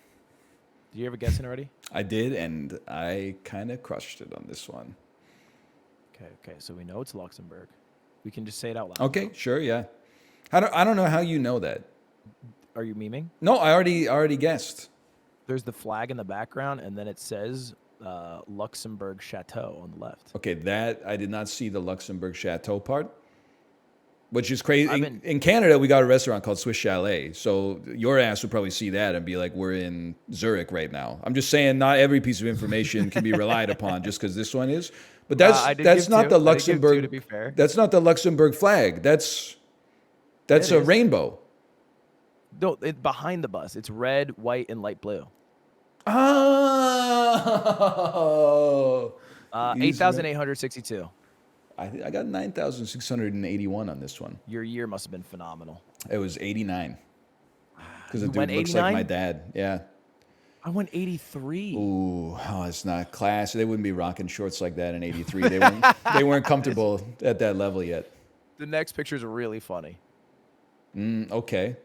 Did you ever guess it already? I did, and I kind of crushed it on this one. Okay. So we know it's Luxembourg. We can just say it out loud. Okay, sure, yeah. I don't know how you know that. Are you memeing? No, I already guessed. There's the flag in the background, and then it says Luxembourg Chateau on the left. Okay, that I did not see the Luxembourg Chateau part, Which is crazy. In Canada, we got a restaurant called Swiss Chalet. So your ass would probably see that and be like, we're in Zurich right now. I'm just saying not every piece of information can be relied upon just because this one is. But that's not the Luxembourg. To be fair. That's not the Luxembourg flag. That's a rainbow. No, behind the bus. It's red, white, and light blue. Oh. 8,862. I got 9,681 on this one. Your year must have been phenomenal. It was 89. Because the You dude went looks 89? like my dad. Yeah. I went 83. Ooh, it's not class. They wouldn't be rocking shorts like that in 83. They weren't comfortable at that level yet. The next picture is really funny. Okay.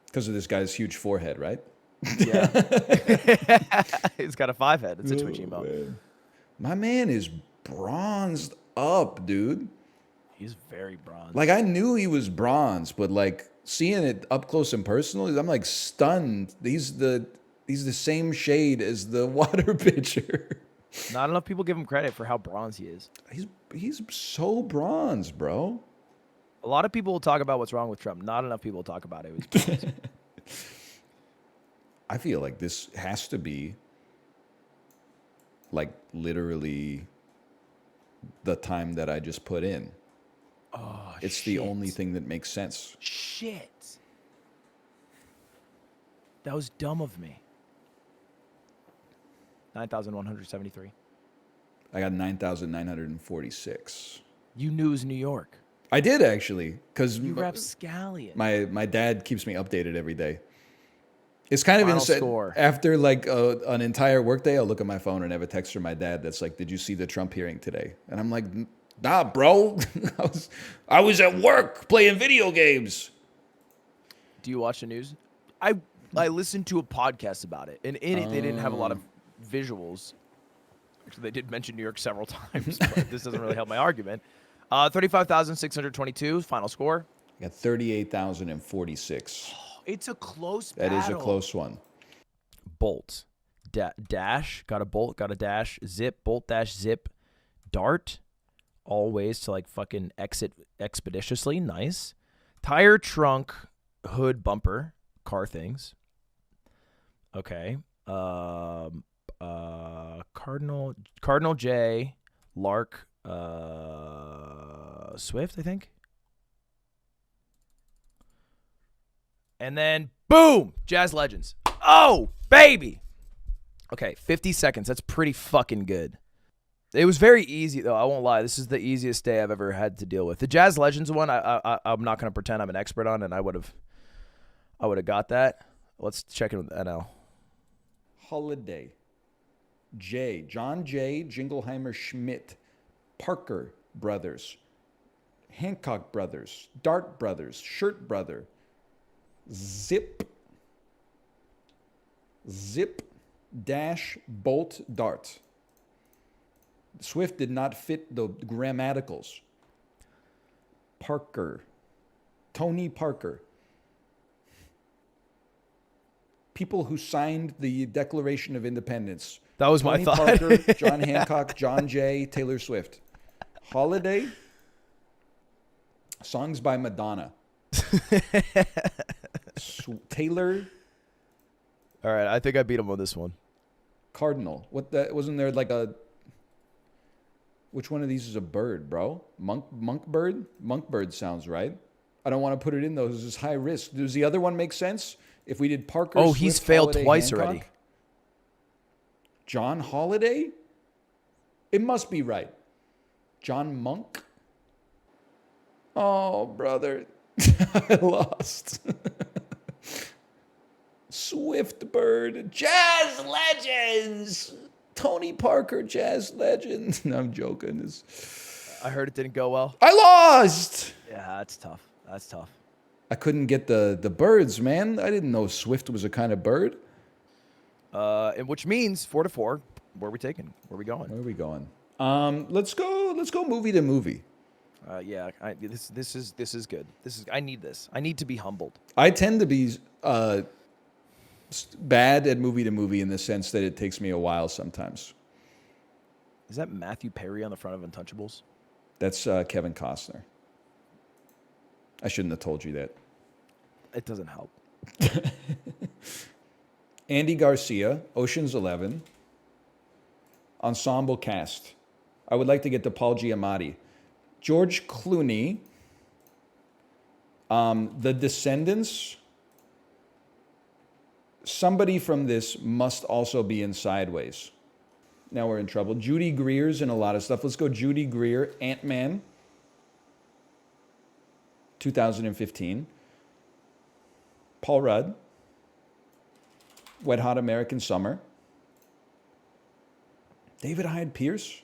Because of this guy's huge forehead, right? Yeah. He's got a 5 head. It's a Twitch emo. Man. My man is bronzed up, dude. He's very bronze. Like, I knew he was bronze, but like seeing it up close and personal, I'm like stunned. He's the same shade as the water pitcher. Not enough people give him credit for how bronze he is. He's so bronze, bro. A lot of people will talk about what's wrong with Trump. Not enough people will talk about it. It was bronze. I feel like this has to be like literally the time that I just put in. Oh, it's the only thing that makes sense. Shit. That was dumb of me. 9,173. I got 9,946. You knew it was New York. I did actually, because you rapscallion. My dad keeps me updated every day. It's kind of insane. Score. After like an entire workday, I'll look at my phone and have a text from my dad that's like, "Did you see the Trump hearing today?" And I'm like, "Nah, bro. I was at work playing video games." Do you watch the news? I listened to a podcast about it, and in it they didn't have a lot of visuals. Actually, they did mention New York several times, but this doesn't really help my argument. 35,622 final score. I got 38,046. It's a close battle. That is a close one. Bolt. Dash. Got a bolt. Got a dash. Zip. Bolt dash zip. Dart. All ways to like fucking exit expeditiously. Nice. Tire, trunk, hood, bumper. Car things. Okay. Cardinal J. Lark. Swift, I think. And then, boom, Jazz Legends. Oh, baby. Okay, 50 seconds. That's pretty fucking good. It was very easy, though. I won't lie. This is the easiest day I've ever had to deal with. The Jazz Legends one, I'm not going to pretend I'm an expert on, and I would have got that. Let's check in with NL. Holiday. J. John J. Jingleheimer Schmidt. Parker Brothers. Hancock Brothers. Dart Brothers. Shirt Brother. Zip dash bolt dart. Swift did not fit the grammaticals. Parker. Tony Parker. People who signed the Declaration of Independence. That was Tony my thought. Parker, John Hancock, John Jay, Taylor Swift. Holiday. Songs by Madonna. Taylor. All right, I think I beat him on this one. Cardinal. What that wasn't there like a? Which one of these is a bird, bro? Monk bird. Monk bird sounds right. I don't want to put it in those. This is high risk. Does the other one make sense? If we did Parker. Oh, Swift, he's failed Holiday, twice Hancock? already. John Holiday. It must be right. John Monk. Oh, brother. I lost. Swift Bird, Jazz Legends, Tony Parker, Jazz Legends. No, I'm joking. I heard it didn't go well. I lost. Yeah, that's tough. That's tough. I couldn't get the birds, man. I didn't know Swift was a kind of bird. And which means 4-4. Where are we taking? Where are we going? Where are we going? Let's go movie to movie. Yeah, this is good. I need this. I need to be humbled. I tend to be bad at movie to movie in the sense that it takes me a while sometimes. Is that Matthew Perry on the front of Untouchables? That's Kevin Costner. I shouldn't have told you that. It doesn't help. Andy Garcia, Ocean's 11. Ensemble cast. I would like to get to Paul Giamatti. George Clooney. The Descendants. Somebody from this must also be in Sideways. Now we're in trouble. Judy Greer's in a lot of stuff. Let's go Judy Greer, Ant-Man. 2015. Paul Rudd. Wet Hot American Summer. David Hyde Pierce.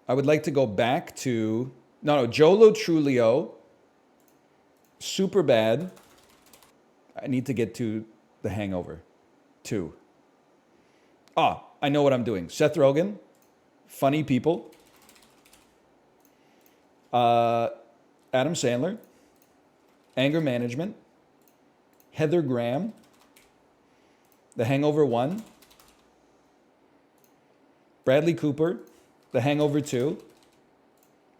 I would like to go back to... No, Jolo Trulio. Superbad. I need to get to The Hangover 2. I know what I'm doing. Seth Rogen. Funny People. Adam Sandler. Anger Management. Heather Graham. The Hangover 1. Bradley Cooper. The Hangover 2.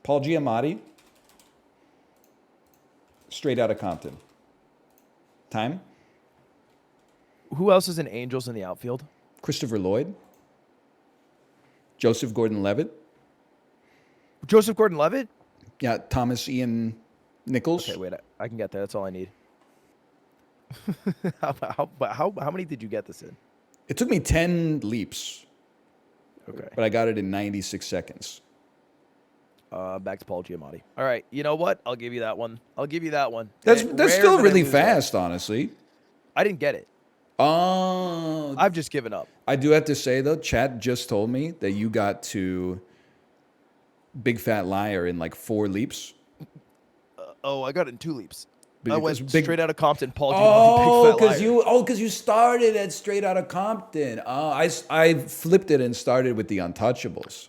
Paul Giamatti. Straight Outta Compton. Time? Who else is in Angels in the outfield? Christopher Lloyd. Joseph Gordon-Levitt. Joseph Gordon-Levitt? Yeah, Thomas Ian Nichols. Okay, wait. I can get there. That's all I need. How many did you get this in? It took me 10 leaps, Okay. but I got it in 96 seconds. Back to Paul Giamatti. All right. You know what? I'll give you that one. That's Rare still that I really lose that. fast, honestly. I didn't get it. Oh, I've just given up. I do have to say, though, chat just told me that you got to Big Fat Liar in like 4 leaps. I got it in 2 leaps. I Because went Big- straight out of Compton, Paul Giamatti, Big Fat Liar. because you started at Straight Outta Compton. I flipped it and started with The Untouchables.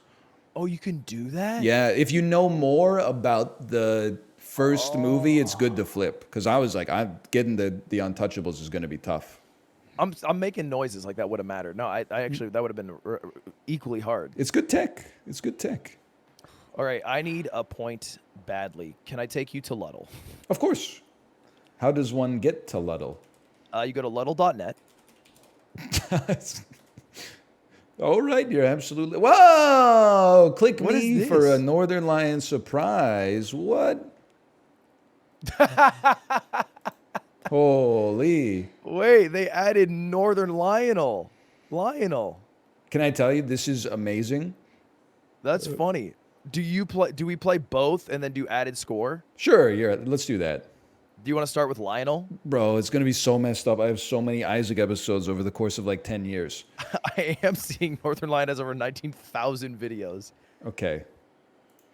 Oh, you can do that? Yeah, if you know more about the first movie, it's good to flip. Because I was like, I'm getting the Untouchables is going to be tough. I'm making noises like that would have mattered. No, I actually, that would have been equally hard. It's good tech. It's good tech. All right, I need a point badly. Can I take you to Luddle? Of course. How does one get to Luddle? You go to luddle.net. All right, you're absolutely... Whoa! Click What me is for this? a Northern Lion surprise. What? Holy. Wait, they added Northern Lionel. Can I tell you, this is amazing? That's funny. Do we play both and then do added score? Sure, let's do that. Do you want to start with Lionel? Bro, it's going to be so messed up. I have so many Isaac episodes over the course of like 10 years. I am seeing Northern Lion has over 19,000 videos. Okay,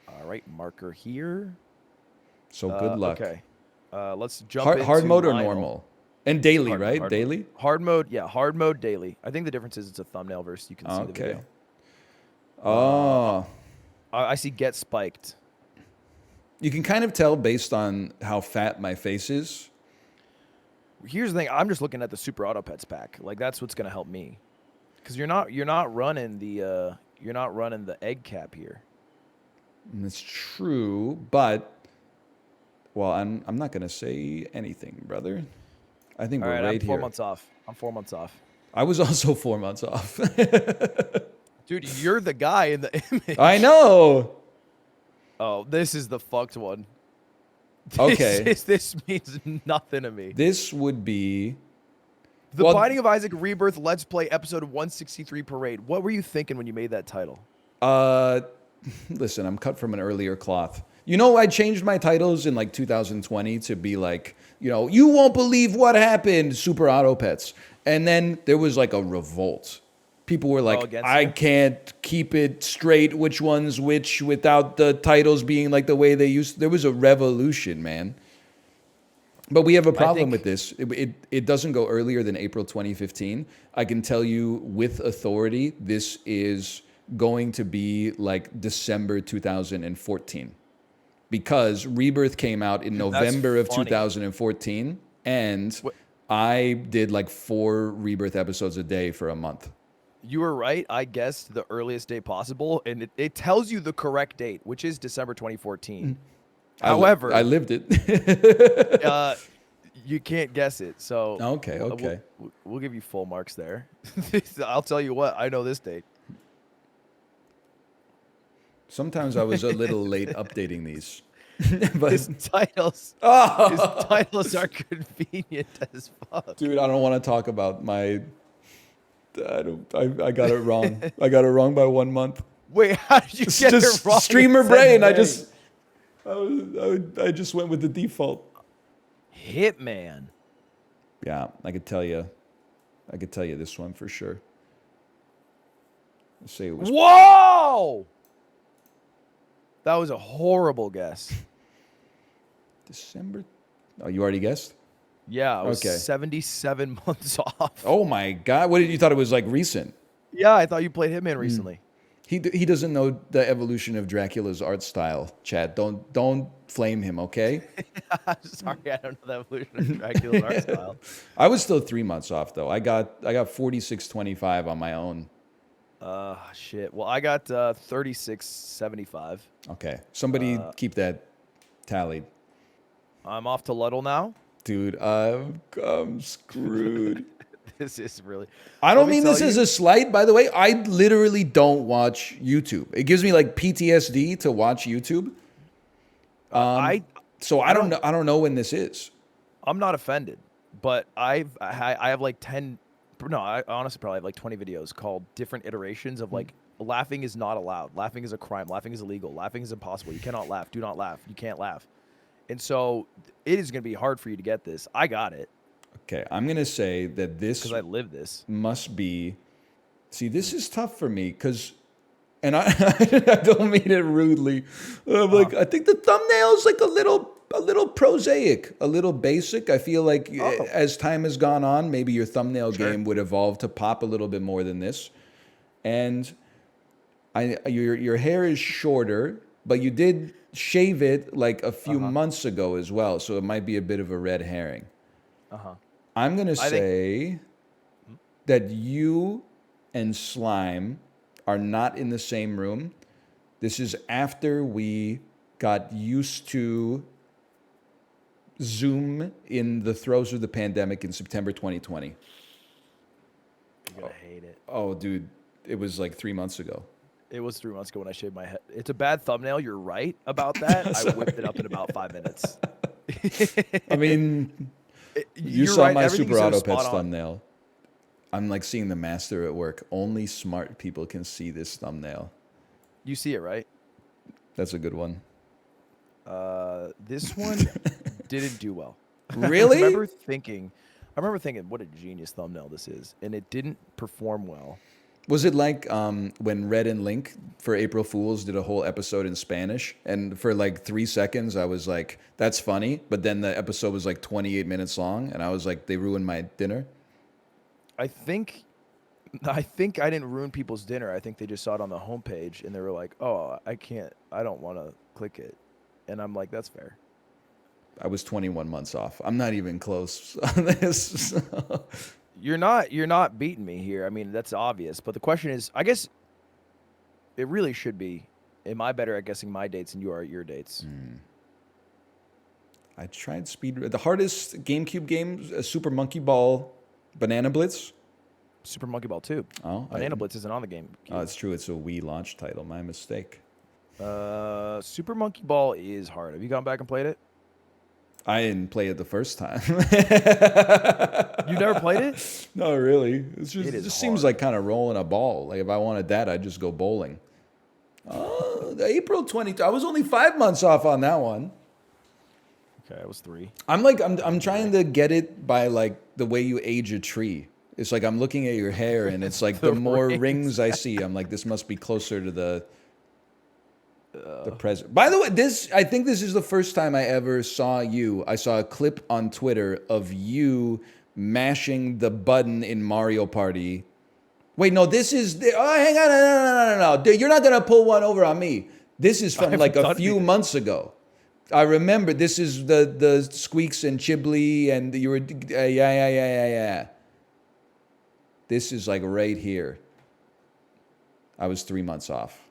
All right, marker here. so good luck. Okay. Let's jump into Hard mode or Lionel. normal? And daily, Hard- right? hard Daily? mode. Hard mode, yeah. Hard mode daily. I think the difference is it's a thumbnail versus you can see the Okay. video. Oh. I see get spiked. You can kind of tell based on how fat my face is. Here's the thing. I'm just looking at the Super Auto Pets pack. Like that's what's gonna help me, because you're not running the egg cap here. And it's true, but well, I'm not gonna say anything, brother. I think All we're right, right I'm 4 here. months off. I'm 4 months off. I was also 4 months off. Dude, you're the guy in the image. I know. Oh, this is the fucked one. Okay. This means nothing to me. This would be The well, Binding of Isaac Rebirth Let's Play Episode 163 Parade. What were you thinking when you made that title? listen, I'm cut from an earlier cloth. You know, I changed my titles in like 2020 to be like, you won't believe what happened, Super Auto Pets. And then there was like a revolt. People were like, against I you? can't keep it straight which one's which without the titles being like the way they used. There was a revolution, man. But we have a problem with this. It doesn't go earlier than April 2015. I can tell you with authority, this is going to be like December 2014. Because Rebirth came out in November of funny. 2014. And I did like 4 Rebirth episodes a day for a month. You were right. I guessed the earliest date possible, and it tells you the correct date, which is December 2014. However, I lived it. you can't guess it. So Okay. we'll give you full marks there. I'll tell you what, I know this date. Sometimes I was a little late updating these. But His titles, oh, his titles are convenient as fuck. dude, I don't want to talk about my. I got it wrong. I got it wrong by 1 month. Wait, how did you It's get just it wrong? streamer It said brain. May. I just went with the default. Hitman. Yeah, I could tell you this one for sure. Let's say it was Whoa! That was a horrible guess. December. Oh, you already guessed? Yeah, I was Okay. 77 months off. Oh my God! What did you thought it was like recent? Yeah, I thought you played Hitman recently. He doesn't know the evolution of Dracula's art style. Chad, don't flame him, okay? I'm sorry, I don't know the evolution of Dracula's art style. I was still 3 months off though. I got 46.25 on my own. Shit. Well, I got 36.75. Okay, somebody keep that tallied, I'm off to Luddle now. dude. I'm screwed. This is really. I don't Let me mean this tell as you- a slight, by the way. I literally don't watch YouTube. It gives me like PTSD to watch YouTube. So I don't know. I don't know when this is. I'm not offended, but I have like 10. No, I honestly probably have like 20 videos called different iterations of like laughing is not allowed. Laughing is a crime. Laughing is illegal. Laughing is impossible. You cannot laugh. Do not laugh. You can't laugh. And so it is going to be hard for you to get this. I got it Okay, I'm gonna say that this because I live this. must be. See, this is tough for me because, and I, I don't mean it rudely. I'm like, I think the thumbnail's like a little prosaic, a little basic. I feel like as time has gone on, maybe your thumbnail game would evolve to pop a little bit more than this. And your hair is shorter, but you did shave it like a few months ago as well, so it might be a bit of a red herring. I'm gonna say that you and Slime are not in the same room. This is after we got used to Zoom in the throes of the pandemic in September 2020. You're going to hate it. Oh, dude, it was like 3 months ago. It was 3 months ago when I shaved my head. It's a bad thumbnail. You're right about that. I whipped it up in about 5 minutes. I mean, you You're saw right. my Everything Super you said Auto is Pets spot on. thumbnail. I'm like seeing the master at work. Only smart people can see this thumbnail. You see it, right? That's a good one. This one didn't do well. Really? I remember thinking, what a genius thumbnail this is, and it didn't perform well. Was it like when Red and Link for April Fools did a whole episode in Spanish? And for like 3 seconds, I was like, that's funny. But then the episode was like 28 minutes long. And I was like, they ruined my dinner. I think I didn't ruin people's dinner. I think they just saw it on the homepage and they were like, "Oh, I don't want to click it," and I'm like, "That's fair." I was 21 months off. I'm not even close on this. You're not beating me here. I mean, that's obvious. But the question is, I guess it really should be, am I better at guessing my dates than you are at your dates? I tried speed. The hardest GameCube game, Super Monkey Ball, Banana Blitz. Super Monkey Ball 2. Oh, Banana Blitz isn't on the game. Oh, it's true. It's a Wii launch title. My mistake. Super Monkey Ball is hard. Have you gone back and played it? I didn't play it the first time. You never played it? No, really. It is just seems hard. like kind of rolling a ball. Like if I wanted that, I'd just go bowling. Oh, the April 22. I was only 5 months off on that one. Okay, I was 3. I'm trying to get it by like the way you age a tree. It's like I'm looking at your hair, and it's like the more rings I see, I'm like, this must be closer to the present. By the way, I think this is the first time I ever saw you. I saw a clip on Twitter of you mashing the button in Mario Party. Wait, no, this is. Oh, hang on, no. Dude, you're not gonna pull one over on me. This is from like a few months ago. I remember this is the Squeaks and Chiblee, and you were yeah. This is like right here. I was 3 months off.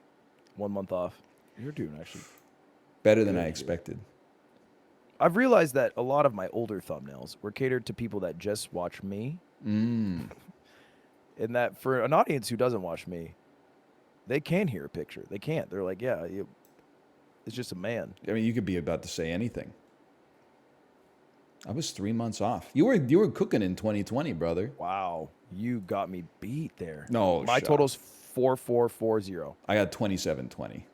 1 month off. You're doing actually. Better than I Good. expected. I've realized that a lot of my older thumbnails were catered to people that just watch me. Mm. And that for an audience who doesn't watch me, they can hear a picture. They can't. They're like, yeah, it's just a man. I mean, you could be about to say anything. I was 3 months off. You were cooking in 2020, brother. Wow. You got me beat there. No, my shut total's 4440. I got 2720.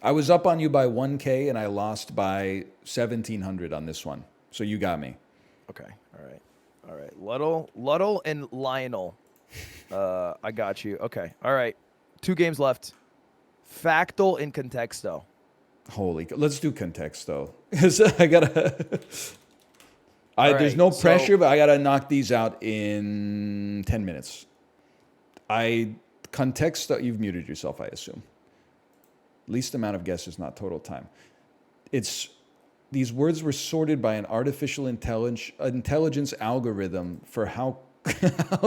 I was up on you by 1K, and I lost by 1,700 on this one. So you got me. Okay. All right. Luddle and Lionel. I got you. Okay. All right. 2 games left. Factal and Contexto. Let's do Contexto. I gotta. There's no so- pressure, but I gotta knock these out in 10 minutes. Contexto. You've muted yourself, I assume. Least amount of guesses, not total time. These words were sorted by an artificial intelligence algorithm for how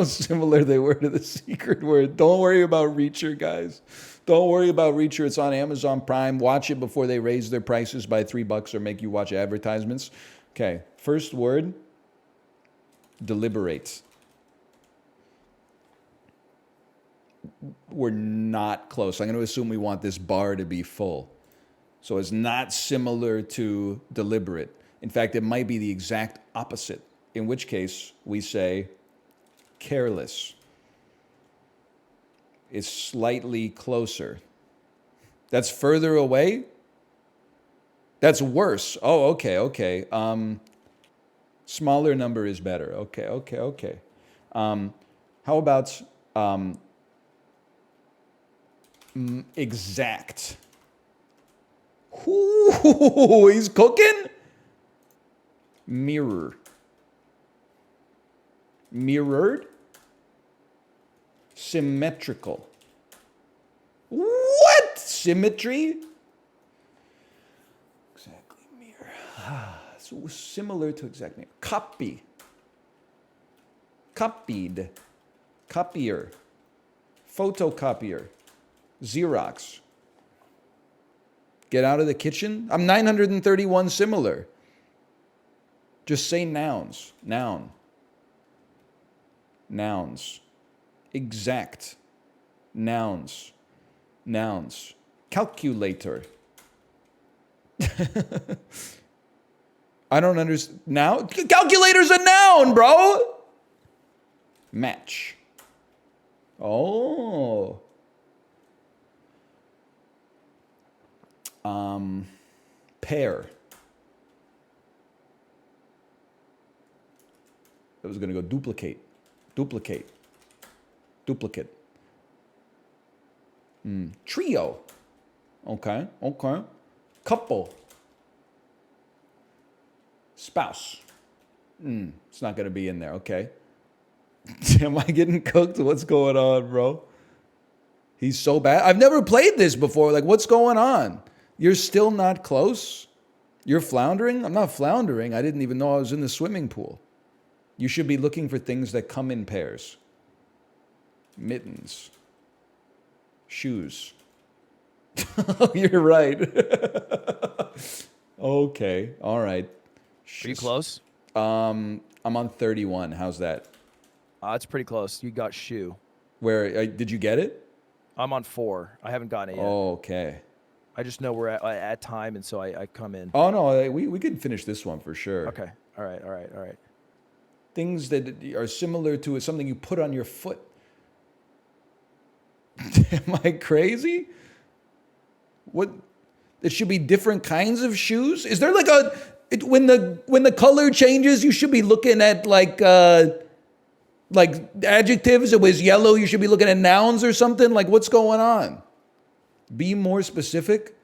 similar they were to the secret word. Don't worry about Reacher, guys. Don't worry about Reacher. It's on Amazon Prime. Watch it before they raise their prices by $3 or make you watch advertisements. Okay, first word, deliberate. We're not close. I'm going to assume we want this bar to be full. So it's not similar to deliberate. In fact, it might be the exact opposite, in which case we say careless. It's slightly closer. That's further away? That's worse. Oh, okay. Smaller number is better. Okay. How about exact? Ooh, he's cooking? Mirror. Mirrored? Symmetrical. What? Symmetry? Exactly mirror. So similar to exact mirror. Copy. Copied. Copier. Photocopier. Xerox. Get out of the kitchen? I'm 931 similar. Just say nouns. Noun. Nouns. Exact. Nouns. Nouns. Calculator. I don't understand. Now? Calculator's a noun, bro! Match. Oh. Pair. I was going to go duplicate. Duplicate. Duplicate. Trio. Okay. Couple. Spouse. It's not going to be in there. Okay. Am I getting cooked? What's going on, bro? He's so bad. I've never played this before. Like, what's going on? You're still not close? You're floundering? I'm not floundering. I didn't even know I was in the swimming pool. You should be looking for things that come in pairs. Mittens. Shoes. You're right. Okay. All right. Are you close? I'm on 31. How's that? It's pretty close. You got shoe. Where did you get it? I'm on 4. I haven't gotten it yet. Okay. I just know we're at time, and so I come in. Oh, no. We can finish this one for sure. Okay. All right. Things that are similar to something you put on your foot. Am I crazy? What? It should be different kinds of shoes? Is there like when the color changes, you should be looking at like adjectives. It was yellow, you should be looking at nouns or something. Like, what's going on? Be more specific.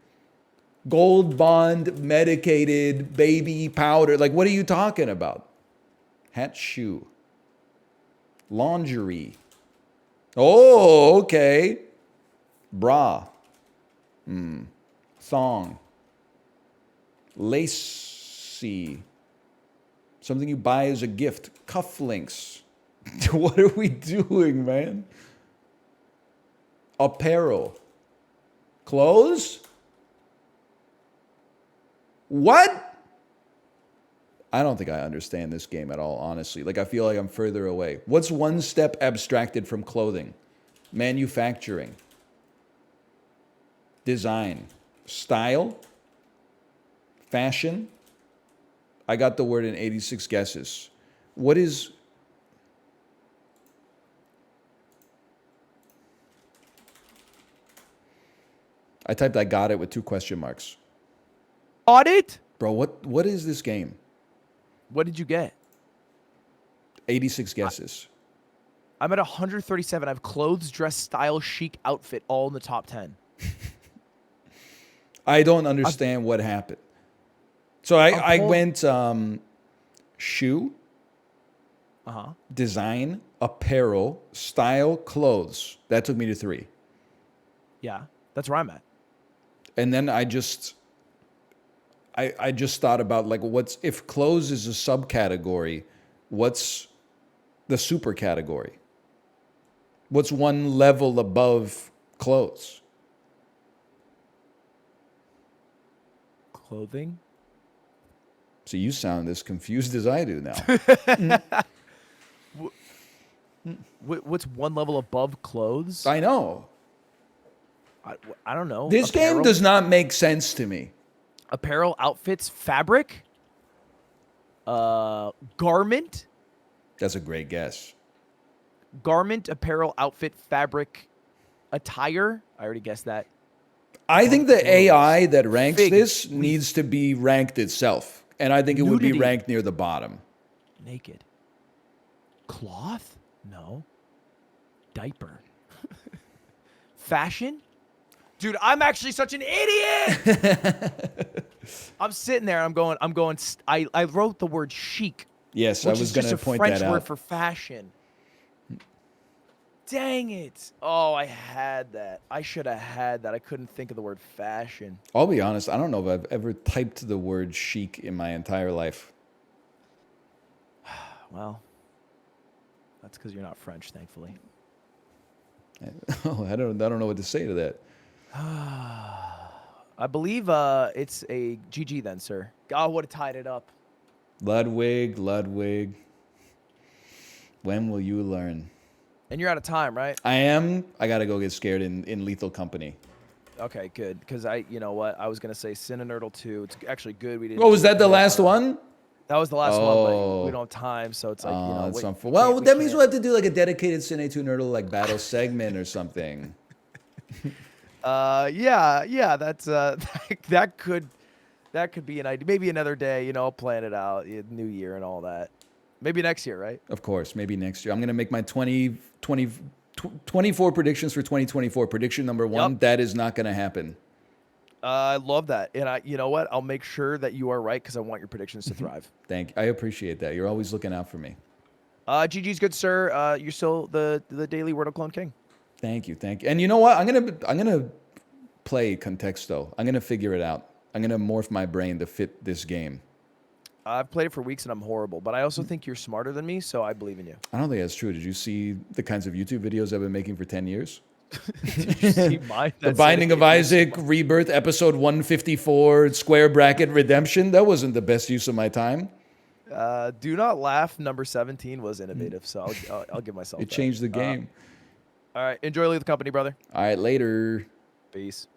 Gold bond, medicated, baby powder. Like, what are you talking about? Hat, shoe. Lingerie. Oh, okay. Bra. Thong. Lacy. Something you buy as a gift. Cufflinks. What are we doing, man? apparel, clothes. What? I don't think I understand this game at all, honestly. Like, I feel like I'm further away. What's one step abstracted from clothing? Manufacturing, design, style, fashion. I got the word in 86 guesses. What is... I typed I got it with 2 question marks. Audit? Bro, what is this game? What did you get? 86 guesses. I'm at 137. I have clothes, dress, style, chic, outfit, all in the top 10. I don't understand what happened. So I went shoe, design, apparel, style, clothes. That took me to 3. Yeah, that's where I'm at. And then I just thought about, like, what's, if clothes is a subcategory, what's the super category? What's one level above clothes? Clothing? So you sound as confused as I do now. What's one level above clothes? I know. I don't know. This game does not make sense to me. Apparel, outfits, fabric, garment. That's a great guess. Garment, apparel, outfit, fabric, attire. I already guessed that. I think the AI that ranks this needs to be ranked itself. And I think it would be ranked near the bottom. Naked. Cloth? No. Diaper. Fashion? Dude, I'm actually such an idiot. I'm sitting there. I'm going. I wrote the word chic. Yes, I was going to point that out. French word for fashion. Dang it. Oh, I had that. I should have had that. I couldn't think of the word fashion. I'll be honest. I don't know if I've ever typed the word chic in my entire life. Well, that's because you're not French, thankfully. I don't know what to say to that. I believe it's a GG then, sir. God would have tied it up. Ludwig. When will you learn? And you're out of time, right? I am. I got to go get scared in Lethal Company. Okay, good. Because you know what? I was going to say Cine2Nerdle 2. It's actually good. We didn't. Oh, was that the last one? That was the last one, but we don't have time, so it's like, you know. That's unfair. Well, that means we'll have to do like a dedicated Cine2Nerdle like battle segment or something. Yeah, that's that could be an idea. Maybe another day, you know, I'll plan it out, New Year and all that. Maybe next year, right? Of course, maybe next year. I'm going to make my 24 predictions for 2024. Prediction number 1, Yep. that is not going to happen. I love that. And you know what? I'll make sure that you are right because I want your predictions to thrive. Thank you. I appreciate that. You're always looking out for me. GG's good, sir. You're still the daily Wordle clone king. Thank you. And you know what? I'm gonna play Contexto. I'm gonna figure it out. I'm gonna morph my brain to fit this game. I've played it for weeks and I'm horrible, but I also think you're smarter than me, so I believe in you. I don't think that's true. Did you see the kinds of YouTube videos I've been making for 10 years? Did you see mine? The Binding of Isaac, Rebirth, episode 154, Square Bracket Redemption. That wasn't the best use of my time. Do Not Laugh, number 17 was innovative, so I'll give myself It that. changed the game. All right, enjoy Leave the Company, brother. All right, later. Peace.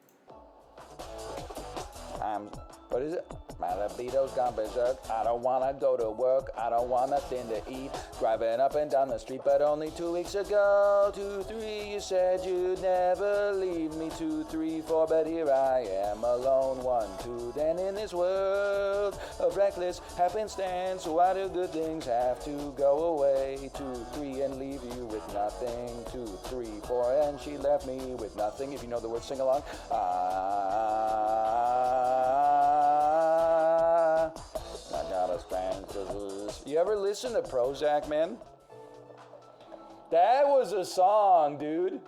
What is it? My libido's gone berserk. I don't wanna go to work. I don't want nothing to eat. Driving up and down the street, but only 2 weeks ago. 2, 3, you said you'd never leave me. 2, 3, 4, but here I am alone. 1, 2, then in this world of reckless happenstance, why do good things have to go away? 2, 3, and leave you with nothing. 2, 3, 4, and she left me with nothing. If you know the words, sing along. You ever listen to Prozac, man? That was a song, dude.